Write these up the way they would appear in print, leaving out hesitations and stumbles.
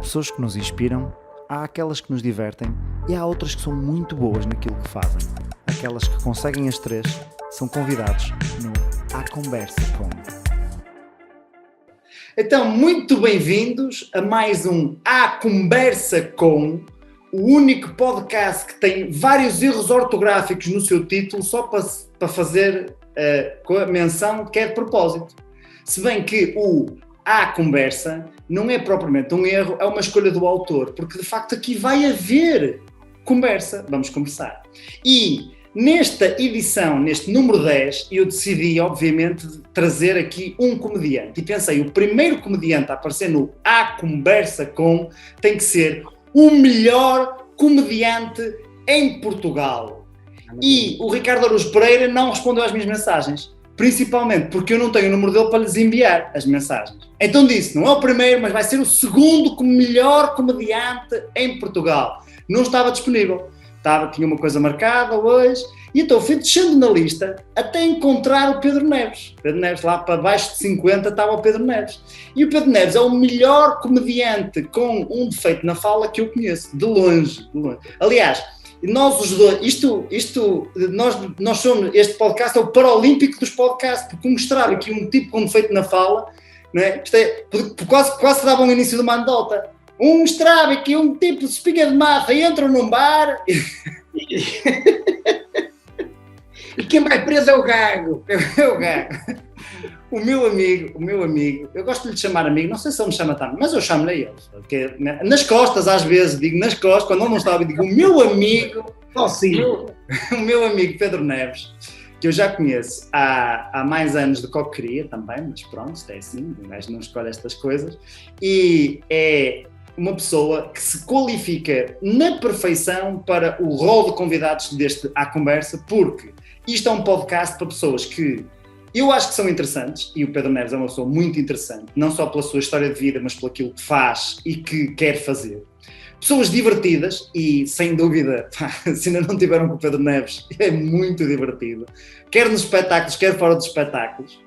pessoas que nos inspiram, há aquelas que nos divertem e há outras que são muito boas naquilo que fazem. Aquelas que conseguem as três são convidados no À Conversa Com. Então, muito bem-vindos a mais um À Conversa Com, o único podcast que tem vários erros ortográficos no seu título só para fazer com a menção que é de propósito. Se bem que o À Conversa não é propriamente um erro, é uma escolha do autor, porque de facto aqui vai haver conversa, vamos conversar. E nesta edição, neste número 10, eu decidi, obviamente, trazer aqui um comediante. E pensei, o primeiro comediante a aparecer no À Conversa Com tem que ser o melhor comediante em Portugal. E o Ricardo Araújo Pereira não respondeu às minhas mensagens. Principalmente porque eu não tenho o número dele para lhes enviar as mensagens. Então disse, não é o primeiro, mas vai ser o segundo melhor comediante em Portugal. Não estava disponível. Tinha uma coisa marcada hoje, e então fui descendo na lista até encontrar o Pedro Neves. Pedro Neves, lá para baixo de 50 estava o Pedro Neves. E o Pedro Neves é o melhor comediante com um defeito na fala que eu conheço, de longe. Aliás, nós os dois, nós somos, este podcast é o paralímpico dos podcasts, porque mostrar aqui um tipo com defeito na fala, não é? Quase dava um início de uma anedota. Mostrava aqui um tipo de espinha de massa, entram num bar e quem vai preso é o Gago. É o Gago. O meu amigo, eu gosto de lhe chamar amigo, não sei se ele me chama tanto, mas eu chamo-lhe a ele, porque nas costas às vezes, digo nas costas, quando ele não estava, digo o meu amigo, o meu amigo Pedro Neves, que eu já conheço há mais anos de coqueria também, mas pronto, isto é assim, o gajo não escolhe estas coisas, e é uma pessoa que se qualifica na perfeição para o rol de convidados deste À Conversa, porque isto é um podcast para pessoas que eu acho que são interessantes, e o Pedro Neves é uma pessoa muito interessante, não só pela sua história de vida, mas pelo aquilo que faz e que quer fazer. Pessoas divertidas, e sem dúvida, se ainda não tiveram com o Pedro Neves, é muito divertido, quer nos espetáculos, quer fora dos espetáculos.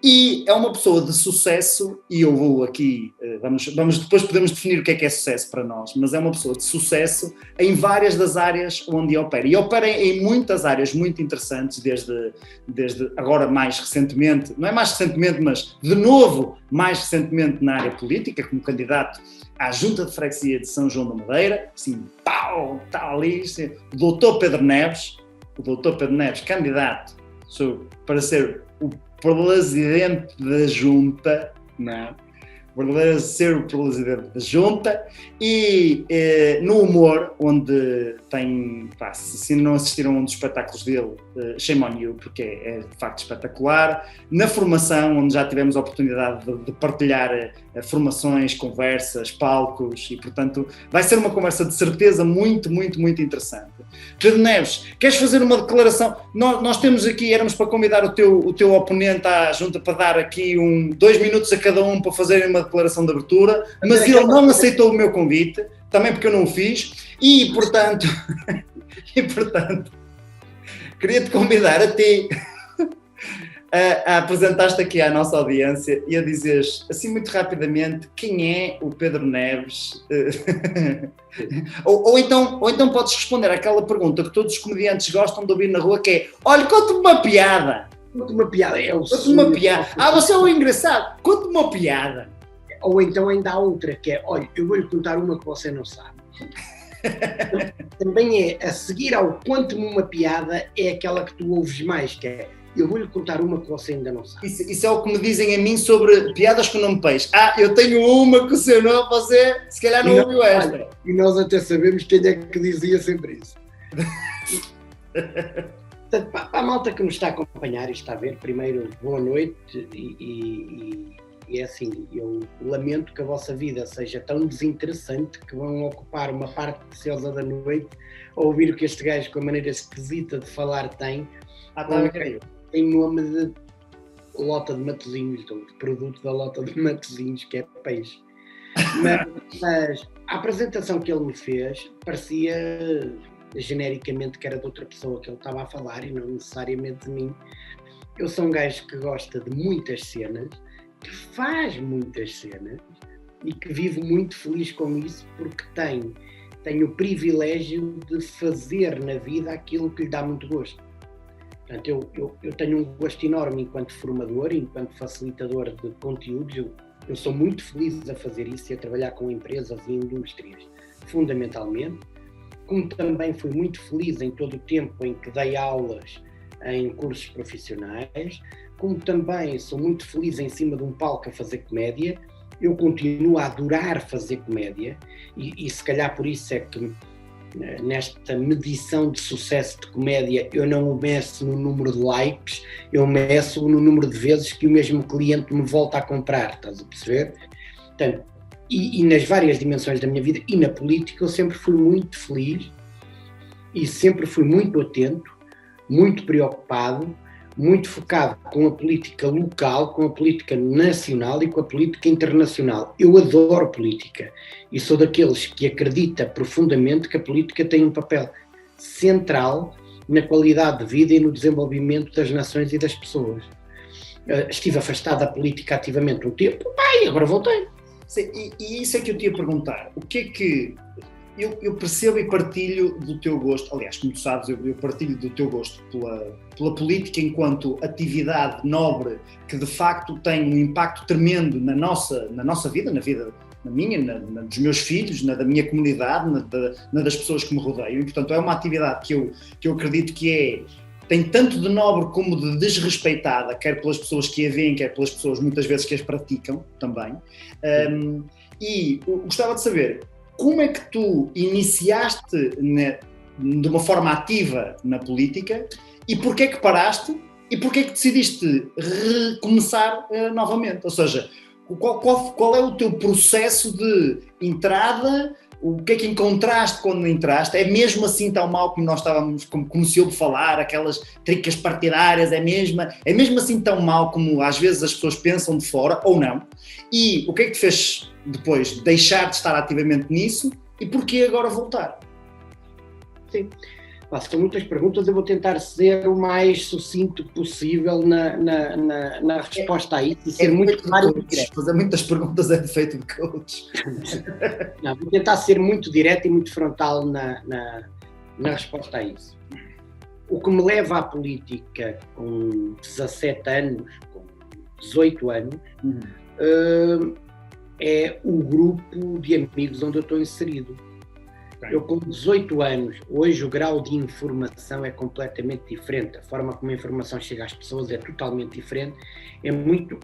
E é uma pessoa de sucesso, e eu vou aqui, depois podemos definir o que é sucesso para nós, mas é uma pessoa de sucesso em várias das áreas onde opera. E opera em muitas áreas muito interessantes, desde agora mais recentemente, não é mais recentemente, mas de novo, mais recentemente na área política, como candidato à Junta de Freguesia de São João da Madeira, assim, pau, está ali, assim, o doutor Pedro Neves, candidato para ser o presidente da Junta, não, verdadeiro ser o presidente da Junta, e no humor, onde tem, se não assistiram a um dos espetáculos dele, shame on you, porque é de facto espetacular. Na formação, onde já tivemos a oportunidade de partilhar formações, conversas, palcos, e portanto vai ser uma conversa de certeza muito, muito, muito interessante. Pedro Neves, queres fazer uma declaração? Nós temos aqui, éramos para convidar o teu oponente à Junta para dar aqui 2 minutos a cada um para fazerem uma declaração de abertura, mas ele não aceitou o meu convite, também porque eu não o fiz, e portanto queria-te convidar a ti a apresentar-te aqui à nossa audiência e a dizeres, assim muito rapidamente, quem é o Pedro Neves? ou então podes responder àquela pergunta que todos os comediantes gostam de ouvir na rua, que é, olha, conta-me uma piada. Conta-me uma piada. Conta-me uma piada. Você é o engraçado. Conta-me uma piada. Ou então ainda há outra, que é, olha, eu vou-lhe contar uma que você não sabe. Também é, a seguir ao conte-me uma piada, é aquela que tu ouves mais, que é, eu vou-lhe contar uma que você ainda não sabe. Isso é o que me dizem a mim sobre piadas com nome peixe. Eu tenho uma que o seu nome, você se calhar não ouviu esta. Olha, e nós até sabemos quem é que dizia sempre isso. Portanto, para a malta que nos está a acompanhar e está a ver, primeiro, boa noite e é assim, eu lamento que a vossa vida seja tão desinteressante que vão ocupar uma parte preciosa da noite a ouvir o que este gajo com a maneira esquisita de falar tem. Tem nome de Lota de Matosinhos, então, de produto da Lota de Matosinhos, que é peixe. Mas a apresentação que ele me fez parecia genericamente que era de outra pessoa que ele estava a falar e não necessariamente de mim. Eu sou um gajo que gosta de muitas cenas, que faz muitas cenas, e que vivo muito feliz com isso, porque tenho o privilégio de fazer na vida aquilo que lhe dá muito gosto. Portanto, eu tenho um gosto enorme enquanto formador, enquanto facilitador de conteúdos. Eu sou muito feliz a fazer isso e a trabalhar com empresas e indústrias, fundamentalmente. Como também fui muito feliz em todo o tempo em que dei aulas em cursos profissionais, como também sou muito feliz em cima de um palco a fazer comédia. Eu continuo a adorar fazer comédia e se calhar por isso é que nesta medição de sucesso de comédia eu não o meço no número de likes, eu meço no número de vezes que o mesmo cliente me volta a comprar, estás a perceber? Portanto, e nas várias dimensões da minha vida e na política eu sempre fui muito feliz e sempre fui muito atento, muito preocupado, muito focado com a política local, com a política nacional e com a política internacional. Eu adoro política e sou daqueles que acredita profundamente que a política tem um papel central na qualidade de vida e no desenvolvimento das nações e das pessoas. Estive afastado da política ativamente um tempo, e agora voltei. Sim, e isso é que eu te ia perguntar. O que é que... Eu percebo e partilho do teu gosto, aliás, como tu sabes, eu partilho do teu gosto pela política enquanto atividade nobre que de facto tem um impacto tremendo na nossa vida, na minha, dos meus filhos, da minha comunidade, na das pessoas que me rodeiam, e portanto é uma atividade que eu acredito que tem tanto de nobre como de desrespeitada, quer pelas pessoas que a veem, quer pelas pessoas muitas vezes que as praticam também. E eu gostava de saber, como é que tu iniciaste de uma forma ativa na política e porquê é que paraste e porquê é que decidiste recomeçar novamente? Ou seja, qual é o teu processo de entrada? O que é que encontraste quando entraste? É mesmo assim tão mal como nós estávamos, como se ouve falar, aquelas tricas partidárias, é mesmo assim tão mal como às vezes as pessoas pensam de fora, ou não? E o que é que te fez depois deixar de estar ativamente nisso e porquê agora voltar? Sim, são muitas perguntas, eu vou tentar ser o mais sucinto possível na resposta a isso e ser muito claro e direto. Fazer muitas perguntas é defeito de coach. Não, vou tentar ser muito direto e muito frontal na resposta a isso. O que me leva à política com 17 anos, com 18 anos, é o grupo de amigos onde eu estou inserido. Eu com 18 anos, hoje o grau de informação é completamente diferente, a forma como a informação chega às pessoas é totalmente diferente,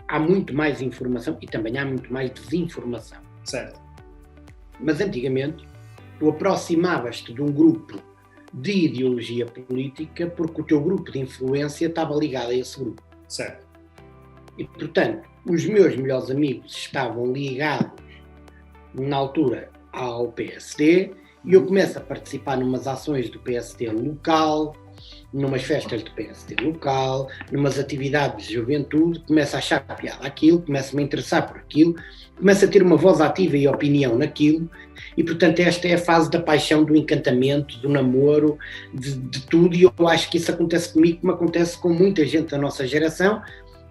há muito mais informação e também há muito mais desinformação. Certo. Mas antigamente, tu aproximavas-te de um grupo de ideologia política porque o teu grupo de influência estava ligado a esse grupo. Certo. E, portanto, os meus melhores amigos estavam ligados, na altura, ao PSD, e eu começo a participar numas ações do PSD local, numas festas do PSD local, numas atividades de juventude, começo a achar piada aquilo, começo a me interessar por aquilo, começo a ter uma voz ativa e opinião naquilo, e portanto esta é a fase da paixão, do encantamento, do namoro, de tudo, e eu acho que isso acontece comigo como acontece com muita gente da nossa geração,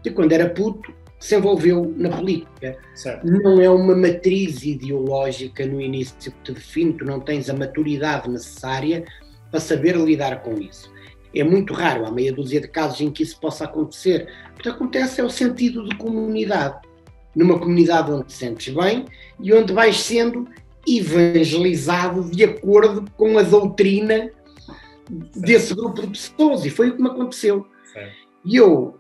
que quando era puto se envolveu na política. Certo. Não é uma matriz ideológica no início que te define, tu não tens a maturidade necessária para saber lidar com isso. É muito raro, há meia dúzia de casos em que isso possa acontecer. O que acontece é o sentido de comunidade. Numa comunidade onde te sentes bem e onde vais sendo evangelizado de acordo com a doutrina desse grupo de pessoas. E foi o que me aconteceu. Certo. E eu,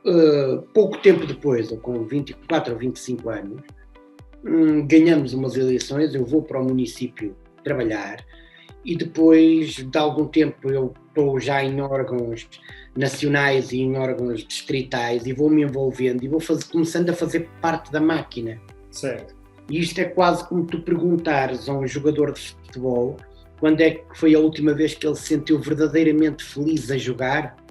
pouco tempo depois, ou com 24 ou 25 anos, ganhamos umas eleições, eu vou para o município trabalhar e depois de algum tempo eu estou já em órgãos nacionais e em órgãos distritais e vou-me envolvendo e vou começando a fazer parte da máquina. Certo. E isto é quase como tu perguntares a um jogador de futebol quando é que foi a última vez que ele se sentiu verdadeiramente feliz a jogar.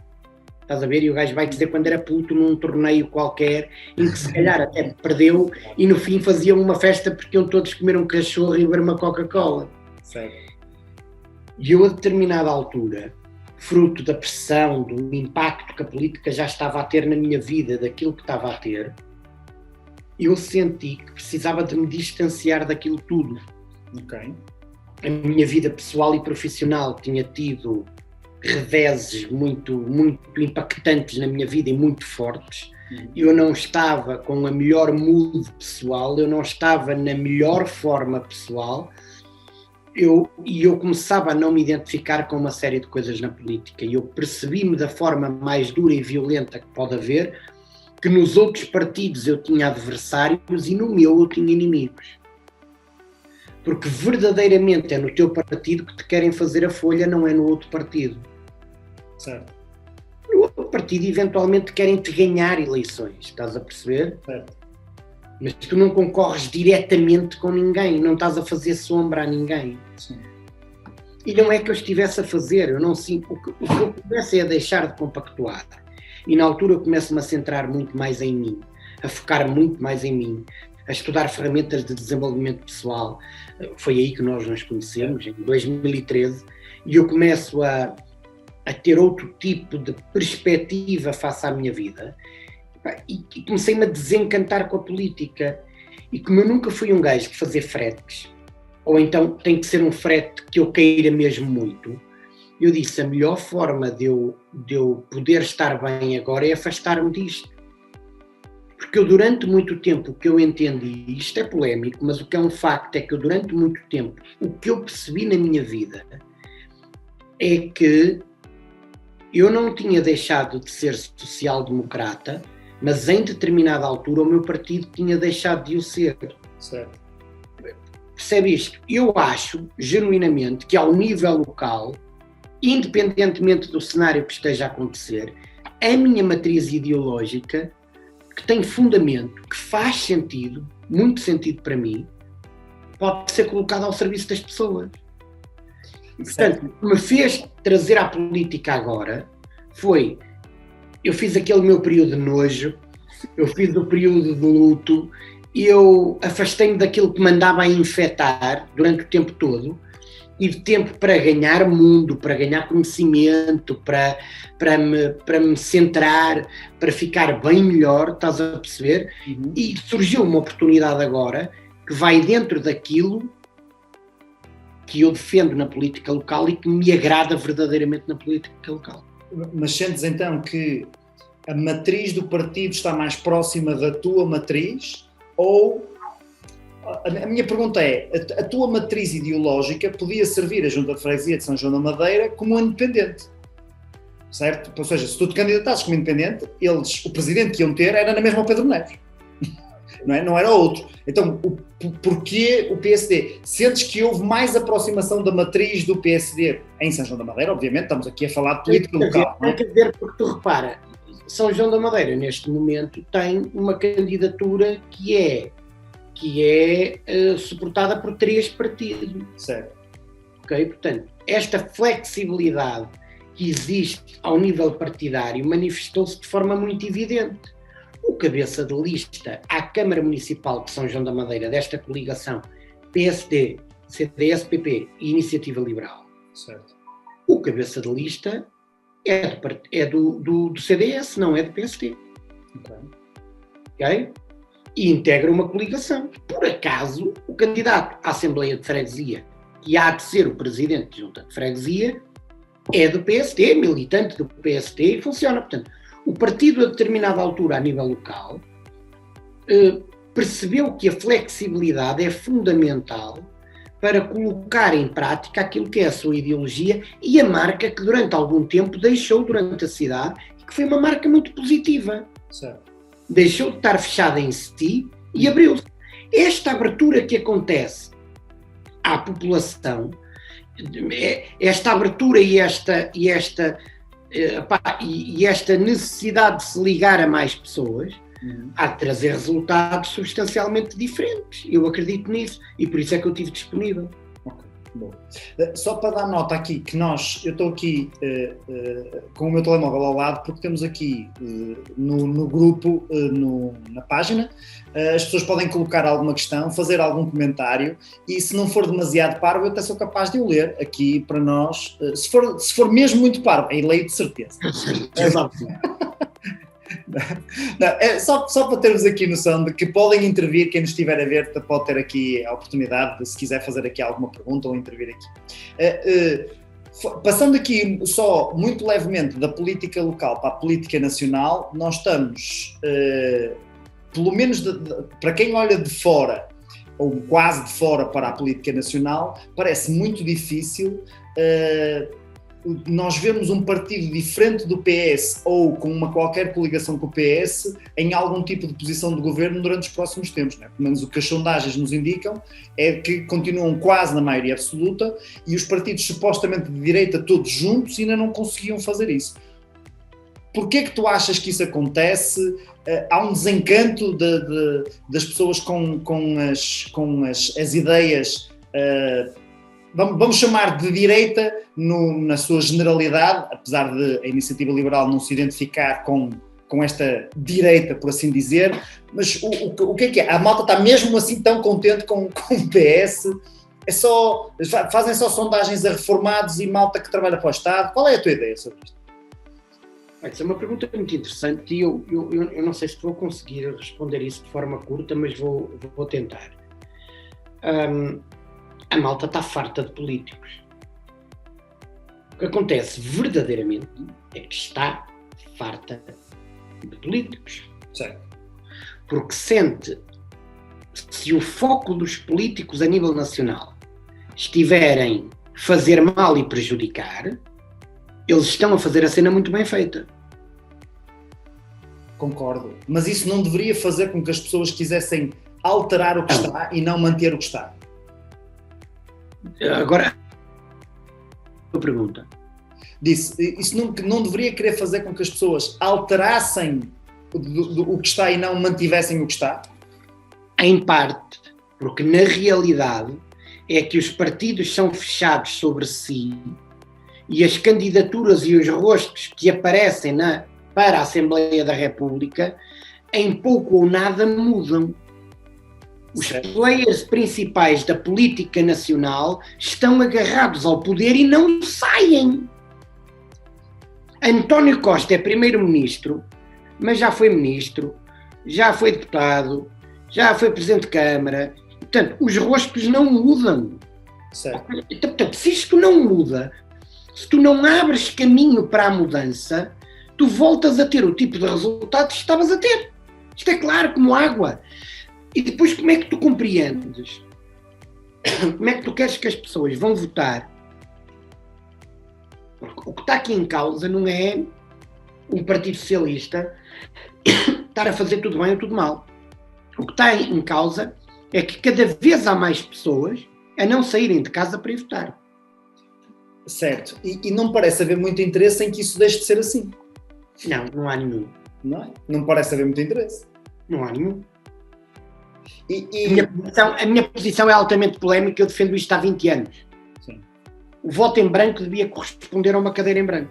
Estás a ver? E o gajo vai dizer quando era puto num torneio qualquer, em que se calhar até perdeu e no fim faziam uma festa porque iam todos comer um cachorro e beber uma Coca-Cola. Certo. E eu a determinada altura, fruto da pressão, do impacto que a política já estava a ter na minha vida, daquilo que estava a ter, eu senti que precisava de me distanciar daquilo tudo. Ok. A minha vida pessoal e profissional tinha tido reveses muito, muito impactantes na minha vida e muito fortes. Eu não estava com a melhor mood pessoal, eu não estava na melhor forma pessoal, e eu começava a não me identificar com uma série de coisas na política, e eu percebi-me da forma mais dura e violenta que pode haver, que nos outros partidos eu tinha adversários e no meu eu tinha inimigos. Porque verdadeiramente é no teu partido que te querem fazer a folha, não é no outro partido. Certo. No outro partido eventualmente querem-te ganhar eleições, estás a perceber? Certo. Mas tu não concorres diretamente com ninguém, não estás a fazer sombra a ninguém. Sim. E não é que eu estivesse a fazer, eu não sinto, o que eu começo é a deixar de compactuar. E na altura eu começo-me a centrar muito mais em mim, a focar muito mais em mim, a estudar ferramentas de desenvolvimento pessoal. Foi aí que nós nos conhecemos, em 2013, e eu começo a ter outro tipo de perspectiva face à minha vida. E comecei-me a desencantar com a política. E como eu nunca fui um gajo de fazer fretes, ou então tem que ser um frete que eu queira mesmo muito, eu disse, a melhor forma de eu poder estar bem agora é afastar-me disto. Porque eu durante muito tempo, o que eu entendi, isto é polémico, mas o que é um facto é que eu durante muito tempo, o que eu percebi na minha vida é que eu não tinha deixado de ser social-democrata, mas em determinada altura o meu partido tinha deixado de o ser. Certo. Percebe isto? Eu acho, genuinamente, que ao nível local, independentemente do cenário que esteja a acontecer, a minha matriz ideológica, que tem fundamento, que faz sentido, muito sentido para mim, pode ser colocada ao serviço das pessoas. E, portanto, o que me fez trazer à política agora foi, eu fiz aquele meu período de nojo, eu fiz o período de luto, eu afastei-me daquilo que me andava a infectar durante o tempo todo, tive tempo para ganhar mundo, para ganhar conhecimento, para me centrar, para ficar bem melhor, estás a perceber? Uhum. E surgiu uma oportunidade agora que vai dentro daquilo que eu defendo na política local e que me agrada verdadeiramente na política local. Mas sentes então que a matriz do partido está mais próxima da tua matriz ou... A minha pergunta é, a tua matriz ideológica podia servir a Junta de Freguesia de São João da Madeira como independente, certo? Ou seja, se tu te candidatasses como independente, o presidente que iam ter era na mesma o Pedro Neves, não era outro. Então, porquê o PSD? Sentes que houve mais aproximação da matriz do PSD em São João da Madeira? Obviamente, estamos aqui a falar de política local. Tem que ver, porque tu repara, São João da Madeira, neste momento, tem uma candidatura que é suportada por 3 partidos. Certo. Ok? Portanto, esta flexibilidade que existe ao nível partidário manifestou-se de forma muito evidente. O cabeça de lista à Câmara Municipal de São João da Madeira desta coligação PSD, CDS-PP e Iniciativa Liberal, Certo. o cabeça de lista é do CDS, não é do PSD. Ok? E integra uma coligação. Por acaso, o candidato à Assembleia de Freguesia, que há de ser o presidente de Junta de Freguesia, é do PSD, militante do PSD, e funciona. Portanto, o partido, a determinada altura, a nível local, percebeu que a flexibilidade é fundamental para colocar em prática aquilo que é a sua ideologia e a marca que durante algum tempo deixou durante a cidade, e que foi uma marca muito positiva. Certo. Deixou de estar fechada em si e abriu-se. Esta abertura que acontece à população, esta abertura e esta necessidade de se ligar a mais pessoas, há de trazer resultados substancialmente diferentes. Eu acredito nisso e por isso é que eu estive disponível. Bom. Só para dar nota aqui que eu estou aqui com o meu telemóvel ao lado porque temos aqui no grupo, na página, as pessoas podem colocar alguma questão, fazer algum comentário e se não for demasiado parvo eu até sou capaz de o ler aqui para nós, se for mesmo muito parvo, aí leio de certeza. Não, é só para termos aqui noção de que podem intervir, quem nos estiver a ver pode ter aqui a oportunidade de, se quiser fazer aqui alguma pergunta ou intervir aqui. Passando aqui só muito levemente da política local para a política nacional, nós estamos, pelo menos para quem olha de fora, ou quase de fora para a política nacional, parece muito difícil nós vemos um partido diferente do PS ou com uma qualquer coligação com o PS em algum tipo de posição de governo durante os próximos tempos, não é? Pelo menos o que as sondagens nos indicam é que continuam quase na maioria absoluta e os partidos supostamente de direita todos juntos ainda não conseguiam fazer isso. Porquê é que tu achas que isso acontece? Há um desencanto das pessoas com as ideias, vamos chamar de direita na sua generalidade, apesar de a Iniciativa Liberal não se identificar com esta direita, por assim dizer, mas o que é? A malta está mesmo assim tão contente com o PS? Fazem só sondagens a reformados e malta que trabalha para o Estado? Qual é a tua ideia sobre isto? Essa é uma pergunta muito interessante e eu não sei se vou conseguir responder isso de forma curta, mas vou tentar. A malta está farta de políticos. O que acontece verdadeiramente é que está farta de políticos. Certo. Porque sente, se o foco dos políticos a nível nacional estiverem fazer mal e prejudicar, eles estão a fazer a cena muito bem feita. Concordo. Mas isso não deveria fazer com que as pessoas quisessem alterar o que está e não manter o que está? Agora, a pergunta. Disse, isso não deveria querer fazer com que as pessoas alterassem o que está e não mantivessem o que está? Em parte, porque na realidade é que os partidos são fechados sobre si e as candidaturas e os rostos que aparecem para a Assembleia da República em pouco ou nada mudam. Os players principais da política nacional estão agarrados ao poder e não saem. António Costa é primeiro-ministro, mas já foi ministro, já foi deputado, já foi presidente de Câmara. Portanto, os rostos não mudam. Certo. Portanto, se isto não muda, se tu não abres caminho para a mudança, tu voltas a ter o tipo de resultado que estavas a ter. Isto é claro como água. E depois como é que tu compreendes? Como é que tu queres que as pessoas vão votar? Porque o que está aqui em causa não é um Partido Socialista estar a fazer tudo bem ou tudo mal. O que está em causa é que cada vez há mais pessoas a não saírem de casa para ir votar. Certo. E não parece haver muito interesse em que isso deixe de ser assim. Não há nenhum. Não é? Não parece haver muito interesse. Não há nenhum. A minha posição é altamente polémica, eu defendo isto há 20 anos. Sim. O voto em branco devia corresponder a uma cadeira em branco.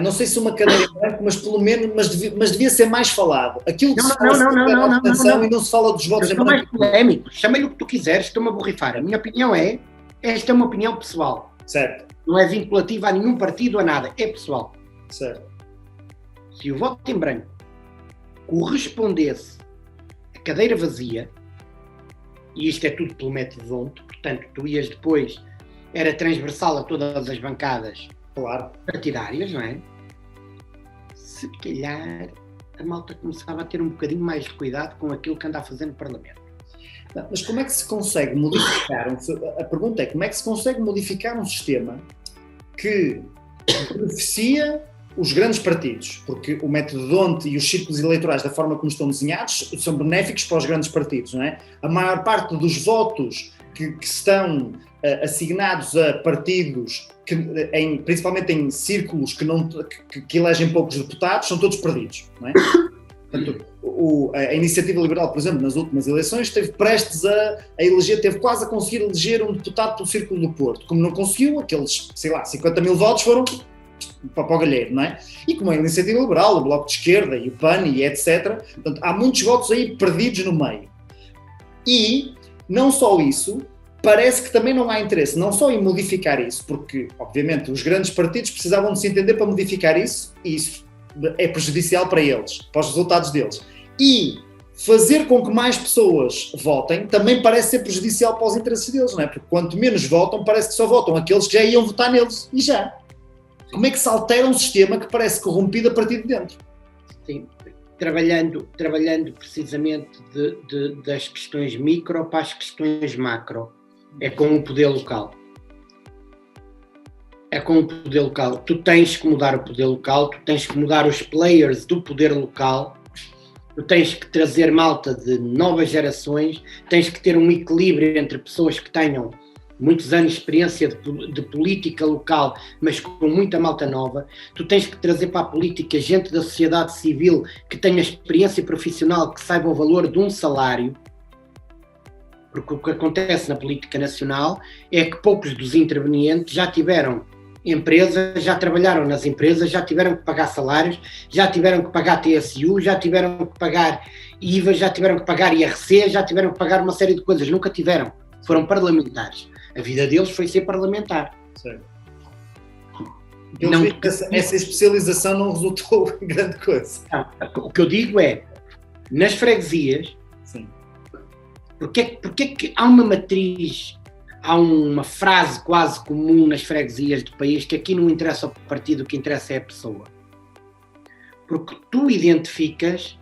Não sei se uma cadeira em branco, mas pelo menos mas devia ser mais falado. Aquilo que se fala não. E não se fala dos votos em branco. Mais polémico, chama-lhe o que tu quiseres, estou-me a borrifar. A minha opinião esta é uma opinião pessoal. Certo. Não é vinculativa a nenhum partido, a nada, é pessoal. Certo. Se o voto em branco correspondesse a cadeira vazia, e isto é tudo pelo método D'Hondt, portanto, tu ias depois, era transversal a todas as bancadas partidárias, não é? Se calhar a malta começava a ter um bocadinho mais de cuidado com aquilo que anda a fazer no Parlamento. Não, mas como é que se consegue modificar? A pergunta é como é que se consegue modificar um sistema que beneficia os grandes partidos? Porque o método D'Hondt e os círculos eleitorais, da forma como estão desenhados, são benéficos para os grandes partidos, não é? A maior parte dos votos que estão assignados a partidos, principalmente em círculos que elegem poucos deputados, são todos perdidos, não é? Portanto, a Iniciativa Liberal, por exemplo, nas últimas eleições, esteve prestes a eleger, teve quase a conseguir eleger um deputado pelo Círculo do Porto. Como não conseguiu, aqueles, 50 mil votos foram para o galheiro, não é? E como a Iniciativa Liberal, o Bloco de Esquerda e o PAN e etc., portanto, há muitos votos aí perdidos no meio. E, não só isso, parece que também não há interesse, não só em modificar isso, porque, obviamente, os grandes partidos precisavam de se entender para modificar isso, e isso é prejudicial para eles, para os resultados deles. E fazer com que mais pessoas votem também parece ser prejudicial para os interesses deles, não é? Porque quanto menos votam, parece que só votam aqueles que já iam votar neles, e já. Como é que se altera um sistema que parece corrompido a partir de dentro? Sim, trabalhando precisamente das questões micro para as questões macro. É com o poder local. É com o poder local. Tu tens que mudar o poder local, tu tens que mudar os players do poder local, tu tens que trazer malta de novas gerações, tens que ter um equilíbrio entre pessoas que tenham muitos anos de experiência de política local, mas com muita malta nova. Tu tens que trazer para a política gente da sociedade civil que tenha experiência profissional, que saiba o valor de um salário, porque o que acontece na política nacional é que poucos dos intervenientes já tiveram empresas, já trabalharam nas empresas, já tiveram que pagar salários, já tiveram que pagar TSU, já tiveram que pagar IVA, já tiveram que pagar IRC, já tiveram que pagar uma série de coisas. Nunca tiveram. Foram parlamentares. A vida deles foi ser parlamentar. Certo. Essa especialização não resultou em grande coisa. Não, o que eu digo é, nas freguesias, sim, porque que há uma matriz, há uma frase quase comum nas freguesias do país, que aqui não interessa o partido, o que interessa é a pessoa. Porque tu identificas,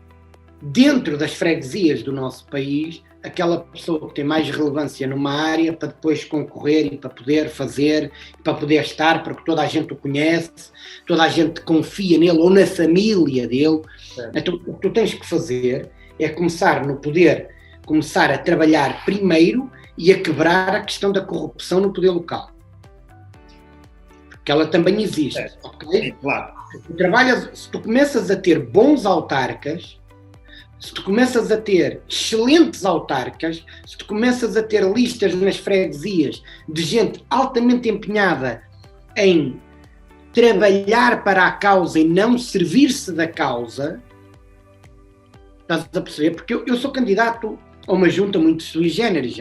dentro das freguesias do nosso país, aquela pessoa que tem mais relevância numa área para depois concorrer e para poder fazer, para poder estar, porque toda a gente o conhece, toda a gente confia nele ou na família dele. Então, o que tu tens que fazer é começar no poder, começar a trabalhar primeiro e a quebrar a questão da corrupção no poder local. Porque ela também existe. Okay? Sim, claro. Se tu começas a ter bons autarcas, se tu começas a ter excelentes autarcas, se tu começas a ter listas nas freguesias de gente altamente empenhada em trabalhar para a causa e não servir-se da causa, estás a perceber? Porque eu sou candidato a uma junta muito sui generis.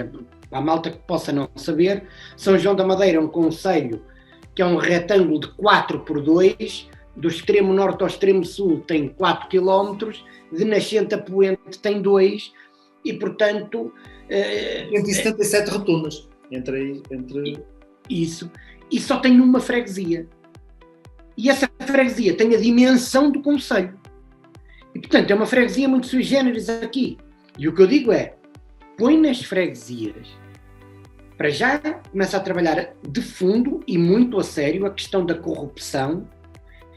A malta que possa não saber, São João da Madeira é um concelho que é um retângulo de 4x2, do extremo norte ao extremo sul tem 4 km, de nascente a poente tem 2, e portanto... 177 rotundas entre... Isso, e só tem uma freguesia. E essa freguesia tem a dimensão do concelho. E portanto é uma freguesia muito sui generis aqui. E o que eu digo é, põe nas freguesias, para já começa a trabalhar de fundo e muito a sério a questão da corrupção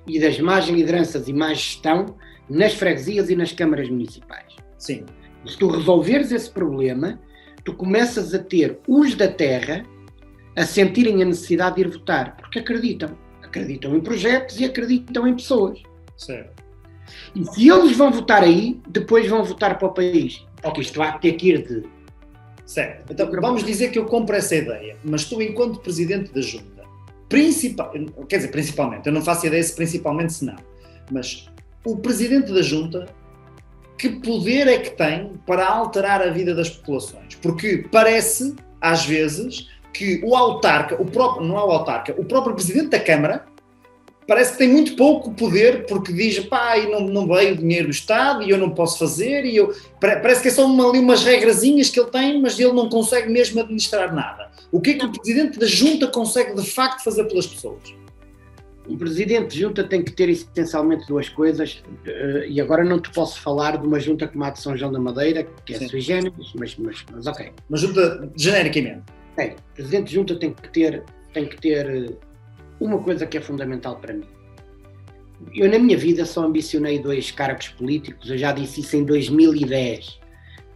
e das más lideranças e má gestão nas freguesias e nas câmaras municipais. Sim. Se tu resolveres esse problema, tu começas a ter os da terra a sentirem a necessidade de ir votar, porque acreditam em projetos e acreditam em pessoas. Certo. E se eles vão votar aí, depois vão votar para o país, porque isto vai ter que ir de... Certo. Então vamos dizer que eu compro essa ideia, mas tu, enquanto Presidente da Junta, principalmente, eu não faço ideia se principalmente se não, mas o Presidente da Junta, que poder é que tem para alterar a vida das populações? Porque parece, às vezes, que o próprio Presidente da Câmara parece que tem muito pouco poder, porque diz, não veio o dinheiro do Estado e eu não posso fazer, parece que é só umas regrazinhas que ele tem, mas ele não consegue mesmo administrar nada. O que é que o Presidente da Junta consegue de facto fazer pelas pessoas? O Presidente de Junta tem que ter essencialmente duas coisas, e agora não te posso falar de uma junta como a de São João da Madeira, que é sui generis, mas ok. Uma junta genericamente. O Presidente de Junta tem que ter uma coisa que é fundamental para mim. Eu na minha vida só ambicionei 2 cargos políticos, eu já disse isso em 2010.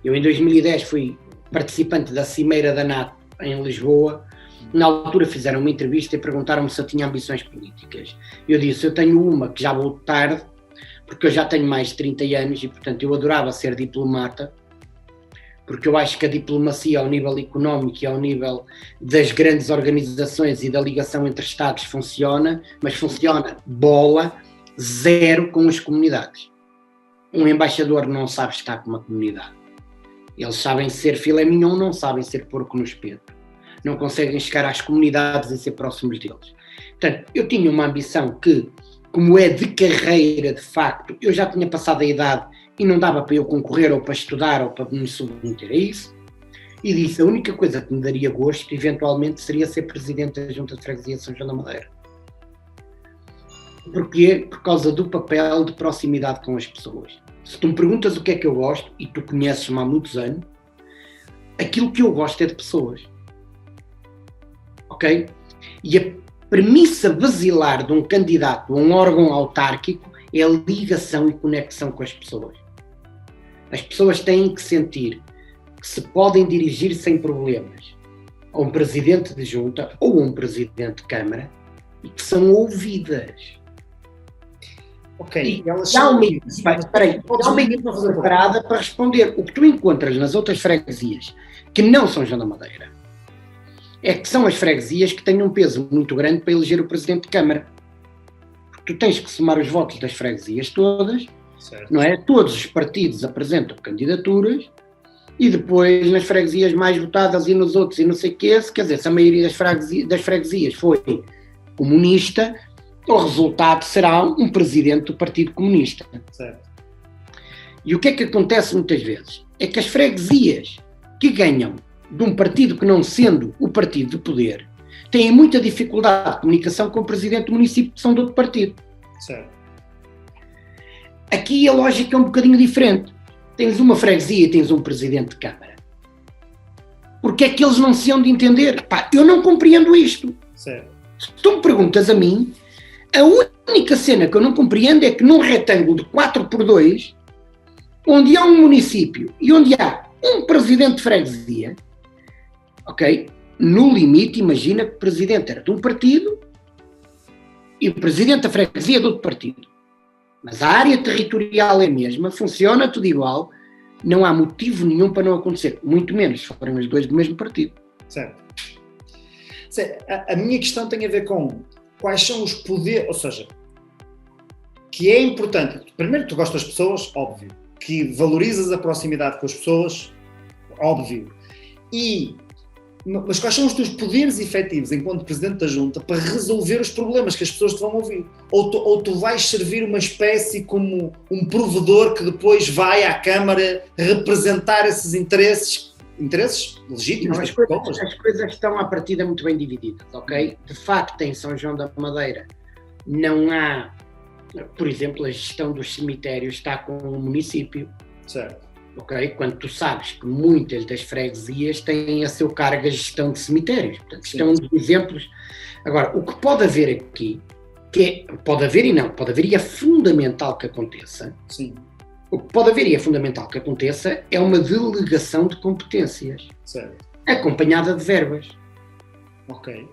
Eu em 2010 fui participante da Cimeira da NATO em Lisboa. Na altura fizeram uma entrevista e perguntaram-me se eu tinha ambições políticas. Eu disse, eu tenho uma que já vou tarde, porque eu já tenho mais de 30 anos e portanto eu adorava ser diplomata, porque eu acho que a diplomacia ao nível económico e ao nível das grandes organizações e da ligação entre Estados funciona, mas funciona bola, zero com as comunidades. Um embaixador não sabe estar com uma comunidade. Eles sabem ser filé mignon, não sabem ser porco no espeto. Não conseguem chegar às comunidades e ser próximos deles. Portanto, eu tinha uma ambição que como é de carreira, de facto, eu já tinha passado a idade e não dava para eu concorrer ou para estudar ou para me submeter a isso, e disse, a única coisa que me daria gosto, eventualmente, seria ser presidente da Junta de Freguesia de São João da Madeira. Porquê? Por causa do papel de proximidade com as pessoas. Se tu me perguntas o que é que eu gosto, e tu conheces-me há muitos anos, aquilo que eu gosto é de pessoas. Ok? E a premissa basilar de um candidato a um órgão autárquico é a ligação e conexão com as pessoas. As pessoas têm que sentir que se podem dirigir sem problemas a um presidente de junta ou a um presidente de câmara e que são ouvidas. Ok. E há uma equipa preparada para responder. O que tu encontras nas outras freguesias que não são João da Madeira é que são as freguesias que têm um peso muito grande para eleger o presidente de câmara. Porque tu tens que somar os votos das freguesias todas, certo. Não é? Todos os partidos apresentam candidaturas e depois nas freguesias mais votadas e nos outros e não sei o quê, quer dizer, se a maioria das freguesias foi comunista, o resultado será um presidente do Partido Comunista. Certo. E o que é que acontece muitas vezes? É que as freguesias que ganham de um partido que não sendo o partido de poder têm muita dificuldade de comunicação com o presidente do município que são de outro partido. Certo. Aqui a lógica é um bocadinho diferente. Tens uma freguesia e tens um presidente de câmara. Porque é que eles não se hão de entender? Pá, eu não compreendo isto. Certo. Se tu me perguntas a mim, a única cena que eu não compreendo é que num retângulo de 4x2, onde há um município e onde há um presidente de freguesia, ok? No limite, imagina que o presidente era de um partido e o presidente da freguesia é de outro partido. Mas a área territorial é a mesma, funciona tudo igual, não há motivo nenhum para não acontecer, muito menos se forem os dois do mesmo partido. Certo. A minha questão tem a ver com quais são os poderes, ou seja, que é importante, primeiro tu gostas das pessoas, óbvio, que valorizas a proximidade com as pessoas, óbvio, mas quais são os teus poderes efetivos enquanto Presidente da Junta para resolver os problemas que as pessoas te vão ouvir? Ou tu vais servir uma espécie como um provedor que depois vai à Câmara representar esses interesses legítimos? Não, as coisas estão à partida muito bem divididas, ok? De facto, em São João da Madeira não há, por exemplo, a gestão dos cemitérios está com o município. Certo. Ok? Quando tu sabes que muitas das freguesias têm a seu cargo a gestão de cemitérios. Portanto, isto é um dos exemplos. Agora, o que pode haver aqui, pode haver e é fundamental que aconteça. Sim. O que pode haver e é fundamental que aconteça é uma delegação de competências. Certo. Acompanhada de verbas. Ok.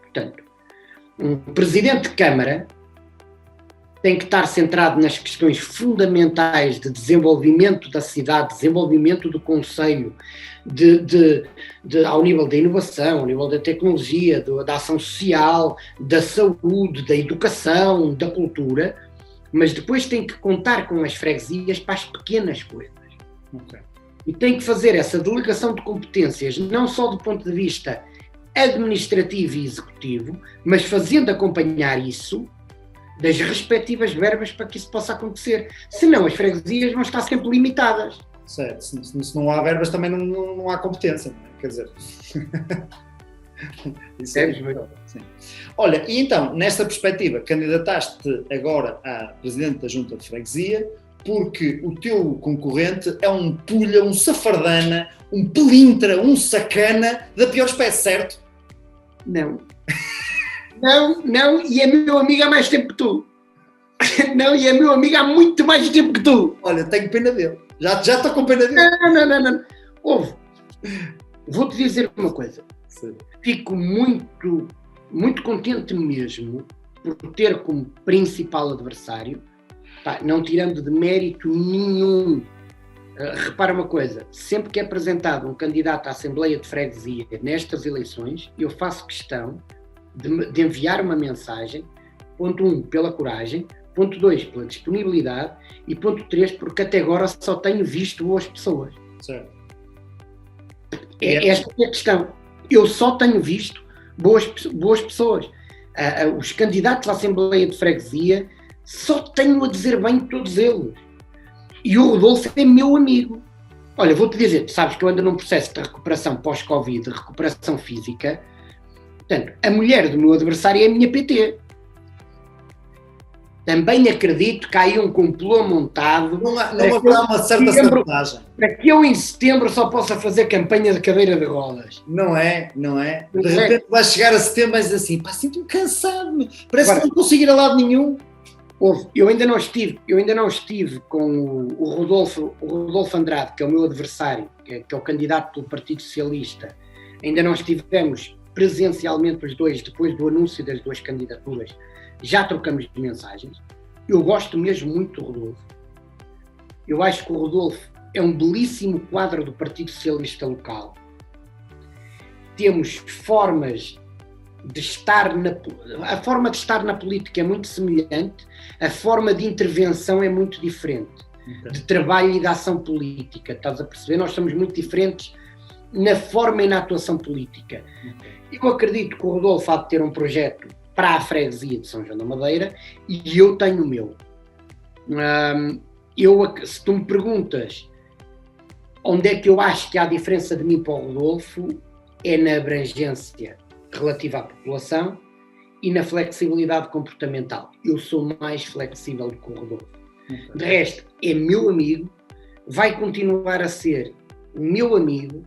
Portanto, um presidente de Câmara tem que estar centrado nas questões fundamentais de desenvolvimento da cidade, desenvolvimento do concelho, ao nível da inovação, ao nível da tecnologia, da ação social, da saúde, da educação, da cultura, mas depois tem que contar com as freguesias para as pequenas coisas. Okay. E tem que fazer essa delegação de competências, não só do ponto de vista administrativo e executivo, mas fazendo acompanhar isso das respectivas verbas para que isso possa acontecer. Senão as freguesias vão estar sempre limitadas. Certo, se não há verbas também não há competência, não é? Quer dizer... Isso é muito. Sim. Olha, e então, nesta perspectiva, candidataste agora a Presidente da Junta de Freguesia porque o teu concorrente é um pulha, um safardana, um pelintra, um sacana da pior espécie, certo? Não, e é meu amigo há mais tempo que tu. Não, e é meu amigo há muito mais tempo que tu. Olha, tenho pena dele. Já estou com pena dele. Não. Ouve, vou-te dizer uma coisa. Sim. Fico muito, muito contente mesmo por ter como principal adversário, não tirando de mérito nenhum. Repara uma coisa, sempre que é apresentado um candidato à Assembleia de Freguesia nestas eleições, eu faço questão de enviar uma mensagem, ponto 1, pela coragem, ponto 2, pela disponibilidade e ponto 3, porque até agora só tenho visto boas pessoas. Certo. Esta é a questão. Eu só tenho visto boas pessoas. Os candidatos à Assembleia de Freguesia só tenho a dizer bem de todos eles. E o Rodolfo é meu amigo. Olha, vou-te dizer, tu sabes que eu ando num processo de recuperação pós-Covid, de recuperação física. Portanto, a mulher do meu adversário é a minha PT. Também acredito que há aí um complô montado. Não haverá uma certa sabotagem. Para que eu em setembro só possa fazer campanha de cadeira de rodas. Não é? De repente vais chegar a setembro e dizer assim, pá, sinto-me cansado, parece que não consigo ir a lado nenhum. Eu ainda não estive com o Rodolfo Andrade, que é o meu adversário, que é o candidato pelo Partido Socialista. Ainda não estivemos presencialmente os dois, depois do anúncio das duas candidaturas. Já trocamos mensagens. Eu gosto mesmo muito do Rodolfo. Eu acho que o Rodolfo é um belíssimo quadro do Partido Socialista local. Temos formas de estar a forma de estar na política é muito semelhante, a forma de intervenção é muito diferente, de trabalho e de ação política, estás a perceber? Nós somos muito diferentes na forma e na atuação política. Eu acredito que o Rodolfo há de ter um projeto para a freguesia de São João da Madeira e eu tenho o meu. Se tu me perguntas onde é que eu acho que há diferença de mim para o Rodolfo, é na abrangência relativa à população e na flexibilidade comportamental. Eu sou mais flexível do que o Rodolfo. De resto, é meu amigo, vai continuar a ser meu amigo